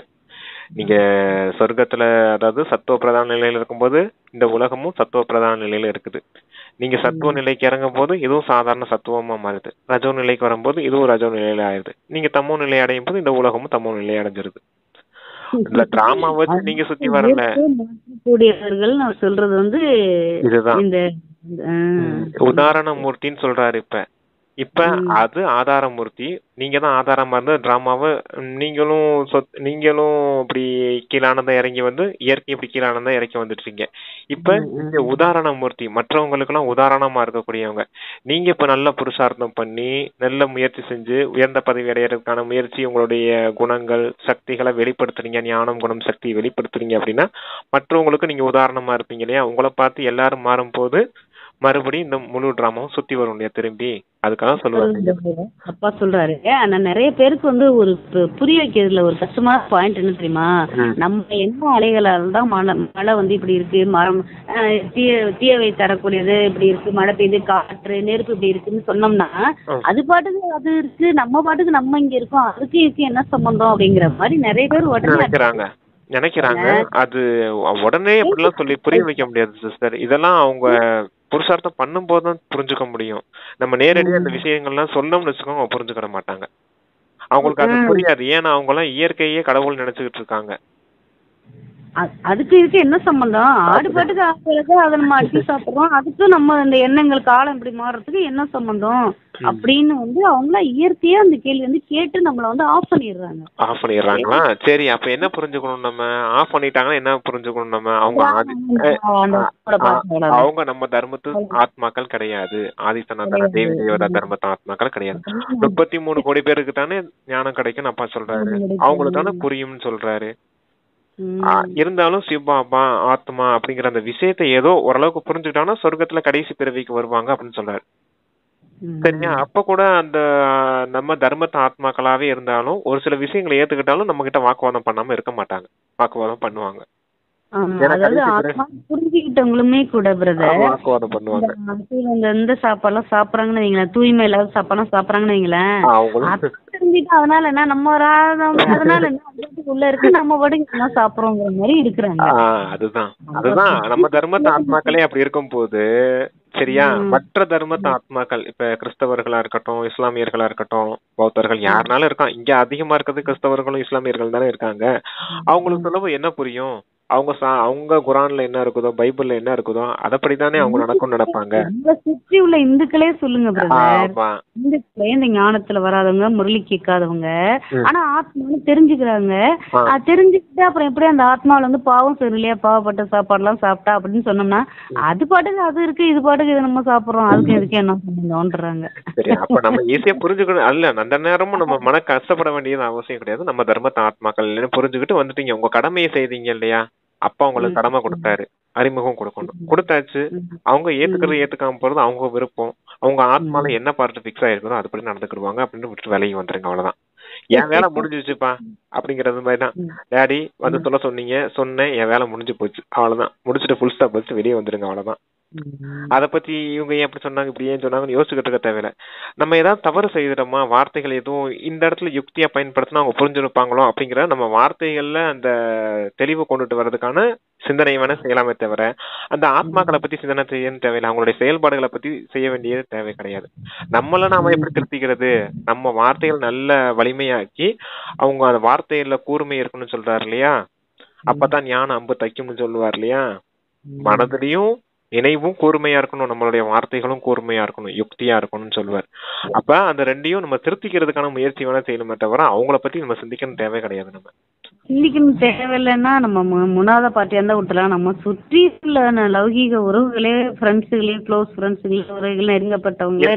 நீங்க சொர்க்கத்துல, அதாவது சத்துவ பிரதான நிலையில இருக்கும்போது இந்த உலகமும் சத்துவ பிரதான நிலையில இருக்குது. நீங்க சத்துவ நிலைக்கு இறங்கும் போது இதுவும் சாதாரண சத்துவமா மாறுது. ரஜோ நிலைக்கு வரும்போது இதுவும் ரஜோ நிலையில ஆயிடுது. நீங்க தமோ நிலை அடையும் போது இந்த உலகமும் தமோ நிலை அடைஞ்சிருது. இந்த டிராமா வச்சு நீங்க சுத்தி வரல. கூடியவர்கள் நான் சொல்றது வந்து இதுதான் இந்த உதாரண மூர்த்தின்னு சொல்றாரு. இப்ப அது ஆதாரமூர்த்தி, நீங்க தான் ஆதாரமா இருந்து டிராமாவை நீங்களும் இப்படி கீழானதா இறங்கி வந்து இயற்கை இப்படி கீழானதா இறக்கி வந்துட்டீங்க. இப்ப இந்த உதாரண மூர்த்தி மற்றவங்களுக்கு எல்லாம் உதாரணமா இருக்கக்கூடியவங்க. நீங்க இப்ப நல்ல புருஷார்த்தம் பண்ணி நல்ல முயற்சி செஞ்சு உயர்ந்த பதவி அடையறதுக்கான முயற்சி, உங்களுடைய குணங்கள் சக்திகளை வெளிப்படுத்துறீங்க, ஞானம் குணம் சக்தி வெளிப்படுத்துறீங்க அப்படின்னா மற்றவங்களுக்கு நீங்க உதாரணமா இருப்பீங்க இல்லையா? உங்களை பார்த்து எல்லாரும் மாறும் போது மறுபடியும் இந்த முழு டிராமாவும் சுத்தி வரும் இல்லையா திரும்பி? அதுக்காக சொல்லுவாங்க. அப்பா சொல்றாரு. ஆனா நிறைய பேருக்கு வந்து ஒரு புரிய வைக்கிறதுல ஒரு கஷ்டமான பாயிண்ட் என்ன தெரியுமா? நம்ம என்ன அலைகளால் தான் மழை வந்து இப்படி இருக்கு, மரம் தீயவை தரக்கூடியது இப்படி இருக்கு, மழை பெய்யுது, காற்று நெருப்பு இப்படி இருக்குன்னு சொன்னோம்னா அது பாட்டுக்கு அது இருக்கு, நம்ம பாட்டுக்கு நம்ம இங்க இருக்கோம், அதுக்கு இதுக்கு என்ன சம்பந்தம் அப்படிங்கிற மாதிரி நிறைய பேர் உடனே நினைக்கிறாங்க. அது உடனே எப்படிலாம் சொல்லி புரிய வைக்க முடியாது சிஸ்டர். இதெல்லாம் அவங்க புருஷார்த்தம் பண்ணும் போதுதான் புரிஞ்சுக்க முடியும். நம்ம நேரடியா அந்த விஷயங்கள்லாம் சொன்னோம்னு வச்சுக்கோங்க, அவங்க புரிஞ்சுக்கிற மாட்டாங்க. அவங்களுக்கு அது புரியாது. ஏன்னா அவங்க எல்லாம் இயற்கையே கடவுள் நினைச்சுக்கிட்டு இருக்காங்க. அதுக்கு இதுக்கு என்ன சம்பந்தம்? ஆடு பாட்டுக்கு ஆடுறது, அதை நம்ம அடிச்சு சாப்பிடுறோம், அதுக்கு நம்ம இந்த எண்ணங்கள் காலம் இப்படி மாறுறதுக்கு என்ன சம்பந்தம் அப்படின்னு வந்து அவங்கள இயற்கையா அந்த கேள்வி வந்து கேட்டு நம்மள வந்து ஆஃப் பண்ணிடுறாங்களா? சரி, அப்ப என்ன புரிஞ்சுக்கணும் நம்ம? ஆஃப் பண்ணிட்டாங்கன்னா என்ன புரிஞ்சுக்கணும் நம்ம? அவங்க நம்ம தர்மத்து ஆத்மாக்கள் கிடையாது, ஆதி சனாதன தேவி தேவதா தர்மத்து ஆத்மாக்கள் கிடையாது. 33 கோடி பேருக்கு தானே ஞானம் கிடைக்கும் அப்பா சொல்றாரு, அவங்களுக்கு தானே புரியும்னு சொல்றாரு. இருந்தாலும் சிவபாபா ஆத்மா அப்படிங்கிற அந்த விஷயத்தை ஏதோ ஓரளவுக்கு புரிஞ்சுக்கிட்டாங்கன்னா சொர்க்கத்துல கடைசி பிறவிக்கு வருவாங்க அப்படின்னு சொல்றாரு. சரியா? அப்ப கூட அந்த நம்ம தர்மத்தை ஆத்மாக்களாவே இருந்தாலும் ஒரு சில விஷயங்களை ஏத்துக்கிட்டாலும் நம்ம கிட்ட வாக்குவாதம் பண்ணாம இருக்க மாட்டாங்க, வாக்குவாதம் பண்ணுவாங்க. புரிஞ்சுக்கிட்டவங்களுமே கூட பிரதர் வாக்குவாதம் பண்ணுவாங்க. எந்த சாப்பாடுலாம் சாப்பிடறாங்கன்னு வைங்களேன், தூய்மை இல்லாத சாப்பாடுலாம் சாப்பிடறாங்கன்னு வைங்களேன், தெரிஞ்சுட்டு அதனால என்ன நம்ம அதனால என்ன உள்ள இருக்கு, நம்ம பாட்டுக்கு சாப்பிடுறோங்கிற மாதிரி இருக்கிறாங்க. அதுதான் நம்ம தர்மத்தை ஆத்மாக்களே அப்படி இருக்கும் போது, சரியா, மற்ற தர்மத்தை ஆத்மாக்கள் இப்ப கிறிஸ்தவர்களா இருக்கட்டும், இஸ்லாமியர்களா இருக்கட்டும், பௌத்தர்கள் யாருனாலும் இருக்கான். இங்க அதிகமா இருக்கிறது கிறிஸ்தவர்களும் இஸ்லாமியர்கள் தானே இருக்காங்க. அவங்களுக்கு சொல்லவும் என்ன புரியும்? அவங்க குரான்ல என்ன இருக்குதோ, பைபிள்ல என்ன இருக்குதோ அதப்படிதானே அவங்க நடப்பாங்க. சுற்றி உள்ள இந்துக்களே சொல்லுங்க பிரதர், இந்துக்களே இந்த ஞானத்துல வராதவங்க, முரளி கேட்காதவங்க, ஆனா ஆத்மான்னு தெரிஞ்சுக்கிறாங்க. தெரிஞ்சுக்கிட்டு அப்புறம் எப்படி அந்த ஆத்மாவில வந்து பாவம் சரி இல்லையா, பாவப்பட்ட சாப்பாடு எல்லாம் சாப்பிட்டா அப்படின்னு சொன்னோம்னா அது பாட்டுக்கு அது இருக்கு, இது பாட்டுக்கு இது நம்ம சாப்பிடுறோம், அதுக்கு எதுக்கு என்ன சம்பந்தம்ன்றாங்க. சரி, அப்ப நம்ம ஈஸியா புரிஞ்சுக்கணும். அல்ல அந்த நேரமும் நம்ம மன கஷ்டப்பட வேண்டியது அவசியம் கிடையாது. நம்ம தர்மத்தை ஆத்மாக்கள் புரிஞ்சுக்கிட்டு வந்துட்டீங்க, உங்க கடமையை செய்தீங்க இல்லையா? அப்பா உங்களுக்கு கடமை கொடுத்தாரு, அறிமுகம் கொடுக்கணும், கொடுத்தாச்சு. அவங்க ஏத்துக்காம போறது அவங்க விருப்பம். அவங்க ஆத்மால என்ன பார்த்து பிக்ஸ் ஆயிருக்கோ அதுபடி நடந்துக்கிடுவாங்க அப்படின்னு விட்டு விலகி வந்துருங்க, அவ்வளவுதான். என் வேலை முடிஞ்சிச்சுப்பா அப்படிங்கறது மாதிரிதான். டேடி வந்து சொன்னேன், என் வேலை முடிஞ்சு போச்சு, அவ்வளவுதான். முடிச்சுட்டு ஃபுல் ஸ்டாப் வச்சு வெளியே வந்துருங்க, அவ்வளவுதான். அத பத்தி இவங்க ஏன் அப்படி சொன்னாங்க, இப்படி ஏன் சொன்னாங்கன்னு யோசிச்சுக்கிட்டு இருக்க தேவையில்ல. நம்ம ஏதாவது தவறு செய்திடமா, வார்த்தைகள் எதுவும் இந்த இடத்துல யுக்தியா பயன்படுத்தினா அவங்க புரிஞ்சிருப்பாங்களோ அப்படிங்கிற நம்ம வார்த்தைகள்ல அந்த தெளிவு கொண்டுட்டு வர்றதுக்கான சிந்தனை வேணா செய்யலாமே தவிர அந்த ஆத்மாக்களை பத்தி சிந்தனை செய்யணும் தேவையில்லை. அவங்களுடைய செயல்பாடுகளை பத்தி செய்ய வேண்டியது தேவை கிடையாது. நம்மள நாம எப்படி திருத்திக்கிறது? நம்ம வார்த்தைகள் நல்ல வலிமையாக்கி அவங்க அந்த வார்த்தையில கூர்மை இருக்குன்னு சொல்றாரு இல்லையா? அப்பதான் ஞானம் அம்பு தைக்கும்னு சொல்லுவார் இல்லையா? மனதிலையும் நினைவும் கூர்மையா இருக்கணும், நம்மளுடைய வார்த்தைகளும் கூர்மையா இருக்கணும், யுக்தியா இருக்கணும்னு சொல்லுவார். அப்ப அந்த ரெண்டையும் நம்ம திருத்திக்கிறதுக்கான முயற்சி வேணா செய்யணுமே தவிர அவங்கள பத்தி நம்ம சிந்திக்கணும் தேவை கிடையாது. நம்ம சிந்திக்கணும் தேவையில்லைன்னா நம்ம முன்னாத பார்ட்டியா இருந்தா கொடுத்துலாம். நம்ம சுற்றி உள்ள லௌகீக உறவுகளே, ஃப்ரெண்ட்ஸுகளே, க்ளோஸ் ஃப்ரெண்ட்ஸுகளே, உறவுகள் நெருங்கப்பட்டவங்களே,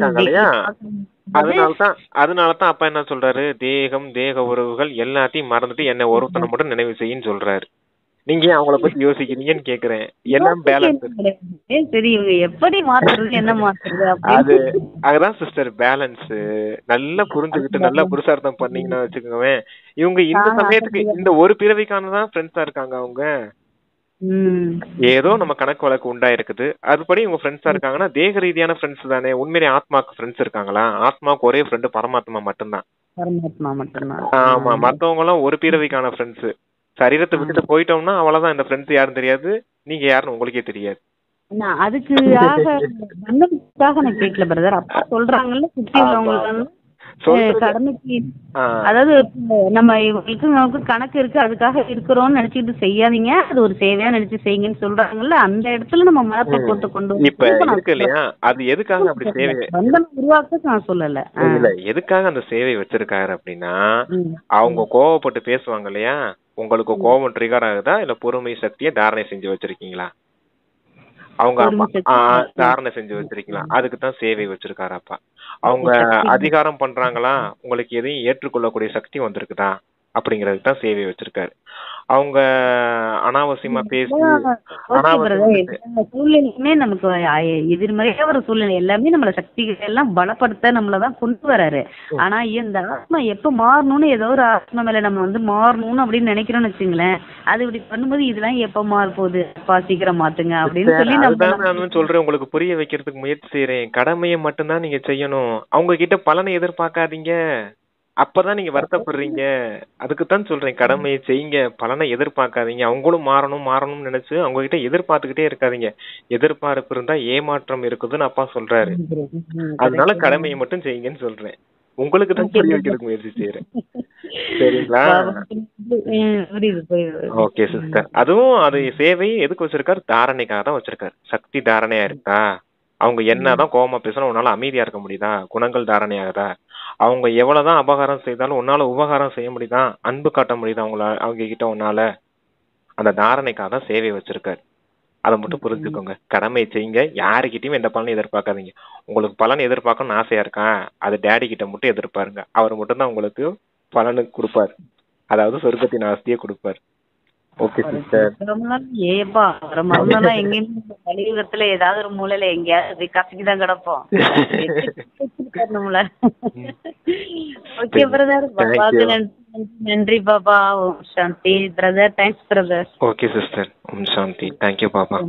அதனாலதான் அப்பா என்ன சொல்றாரு, தேகம் தேக உறவுகள் எல்லாத்தையும் மறந்துட்டு என்ன ஒருத்தனை மட்டும் நினைவு செய்யின்னு சொல்றாரு. நீங்க அவங்கள பத்தி யோசிக்கிறீங்கன்னு கேக்குறேன். எல்லாம் பேலன்ஸ். சரி, இவங்க எப்படி மாத்துறது, என்ன மாத்துறது, அது அதுதான் சிஸ்டர் பேலன்ஸ். நல்லா புரிஞ்சுக்கிட்டு நல்லா புருஷார்த்தம் பண்ணீங்கன்னா வச்சுக்கோங்க, இவங்க இந்த சமயத்துக்கு இந்த ஒரு பிறவிக்கானதான் ஃப்ரெண்ட்ஸா இருக்காங்க. அவங்க ஏதோ நம்ம கணக்கு வழக்கு உண்டாயிருக்குது. அதுபடி உங்க ஃப்ரெண்ட்ஸா இருக்காங்கன்னா தேக ரீதியான ஃப்ரெண்ட்ஸ் தானே. உண்மையிலே ஆத்மாக்கு ஃப்ரெண்ட்ஸ் இருக்காங்களா? ஆத்மாவுக்கு ஒரே ஃப்ரெண்டு பரமாத்மா மட்டும்தான். பரமாத்மா மட்டும்தான். ஆமா, மத்தவங்க எல்லாம் ஒரு பிறவிக்கான ஃப்ரெண்ட்ஸ். சரீரத்தை விட்டுட்டு போயிட்டோம்னா அவ்வளவுதான். இந்த ஃப்ரெண்ட்ஸ் யாரும் தெரியாது, நீங்க யாருன்னு உங்களுக்கே தெரியாது. அதுக்கு பந்தத்துக்காக நான் கேட்கல பிரதர். அப்பா சொல்றாங்கல்ல சுத்தி உள்ளவங்க கடமைக்கு, அதாவது நம்ம இவங்களுக்கு நமக்கு கணக்கு இருக்கு அதுக்காக இருக்கிறோம்னு நினைச்சிட்டு செய்யாதீங்க, அது ஒரு சேவையா நினைச்சு செய்யுங்கன்னு சொல்றாங்கல்ல. அந்த இடத்துல நம்ம மனப்பக்குவத்தை கொண்டு இப்ப இருக்கு இல்லையா, அது எதுக்காக அப்படி சேவை பந்தம் உருவாக்க நான் சொல்லல. இல்ல, எதுக்காக அந்த சேவை வச்சிருக்காரு அப்படின்னா, அவங்க கோவப்பட்டு பேசுவாங்க இல்லையா, உங்களுக்கு கோபம் ட்ரிகர் ஆகுதா இல்ல பொறுமை சக்தியை தாரணை செஞ்சு வச்சிருக்கீங்களா? அவங்க தாரணை செஞ்சு வச்சிருக்கீங்களா? அதுக்கு தான் சேவை வச்சிருக்காரு அப்பா. அவங்க அதிகாரம் பண்றாங்களா, உங்களுக்கு எதையும் ஏற்றுக்கொள்ளக்கூடிய சக்தி வந்திருக்குதா அப்படிங்கறதுக்கு தான் சேவை வச்சிருக்காரு. அவங்க அனாவசியமா பேசி சூழ்நிலையுமே நமக்கு எதிர்மறையா ஒரு சூழ்நிலை எல்லாமே நம்மள சக்திகள் எல்லாம் பலப்படுத்த நம்மளதான் கொண்டு வராரு. ஆனா இந்த ஆத்மா எப்ப மாறணும்னு ஏதோ ஒரு ஆத்மா மேல நம்ம வந்து மாறணும்னு அப்படின்னு நினைக்கிறோம்னு வச்சுங்களேன், அது இப்படி பண்ணும்போது இதெல்லாம் எப்ப மாற போகுது, சீக்கிரம் மாத்துங்க அப்படின்னு சொல்லி நான் சொல்றேன். உங்களுக்கு புரிய வைக்கிறதுக்கு முயற்சி செய்யறேன். கடமையை மட்டும்தான் நீங்க செய்யணும். அவங்க கிட்ட பலனை எதிர்பார்க்காதீங்க, அப்பதான் நீங்க வருத்தப்படுறீங்க. அதுக்குத்தான் சொல்றேன், கடமையை செய்யுங்க, பலனை எதிர்பார்க்காதீங்க. அவங்களும் மாறணும்னு நினைச்சு அவங்க கிட்ட எதிர்பார்த்துக்கிட்டே இருக்காதீங்க. எதிர்பார்ப்பு இருந்தா ஏமாற்றம் இருக்குதுன்னு அப்பா சொல்றாரு. அதனால கடமையை மட்டும் செய்யுங்கன்னு சொல்றேன். உங்களுக்கு தான் புரிய வைக்கிறதுக்கு முயற்சி செய்யறேன். சரிங்களா? Okay sister. அதுவும் அது சேவை எதுக்கு வச்சிருக்காரு? தாரணைக்காக தான் வச்சிருக்காரு. சக்தி தாரணையா இருக்கா? அவங்க என்னதான் கோபமா பேசணும், உன்னால அமைதியா இருக்க முடியுதா? குணங்கள் தாரணை ஆகுதா? அவங்க எவ்வளவுதான் அபகாரம் செய்தாலும் உன்னால உபகாரம் செய்ய முடியுதா? அன்பு காட்ட முடியுதா அவங்க கிட்ட உன்னால? அந்த தாரணைக்காக தான் சேவை வச்சிருக்காரு. அதை மட்டும் புரிஞ்சுக்கோங்க. கடமை செய்யுங்க, யாருக்கிட்டையும் எந்த பலனும் எதிர்பார்க்காதீங்க. உங்களுக்கு பலன் எதிர்பார்க்கணும்னு ஆசையா இருக்கான், அது டேடி கிட்ட மட்டும் எதிர்பாருங்க. அவர் மட்டும் தான் உங்களுக்கு பலனு கொடுப்பாரு, அதாவது சொர்க்கத்தின் ஆஸ்தியை கொடுப்பாரு. Okay sister. ஏப்பா எங்கேயுமே கலியுகத்துல ஏதாவது ஒரு மூலையில எங்கேயாவது கசக்கி தான் கிடப்போம். ஓகே பிரதர், பாபாக்கு நன்றி பாபா. ஓம் சாந்தி brother. Thanks brother. Okay sister. ஓம் சாந்தி. தேங்க்யூ பாபா.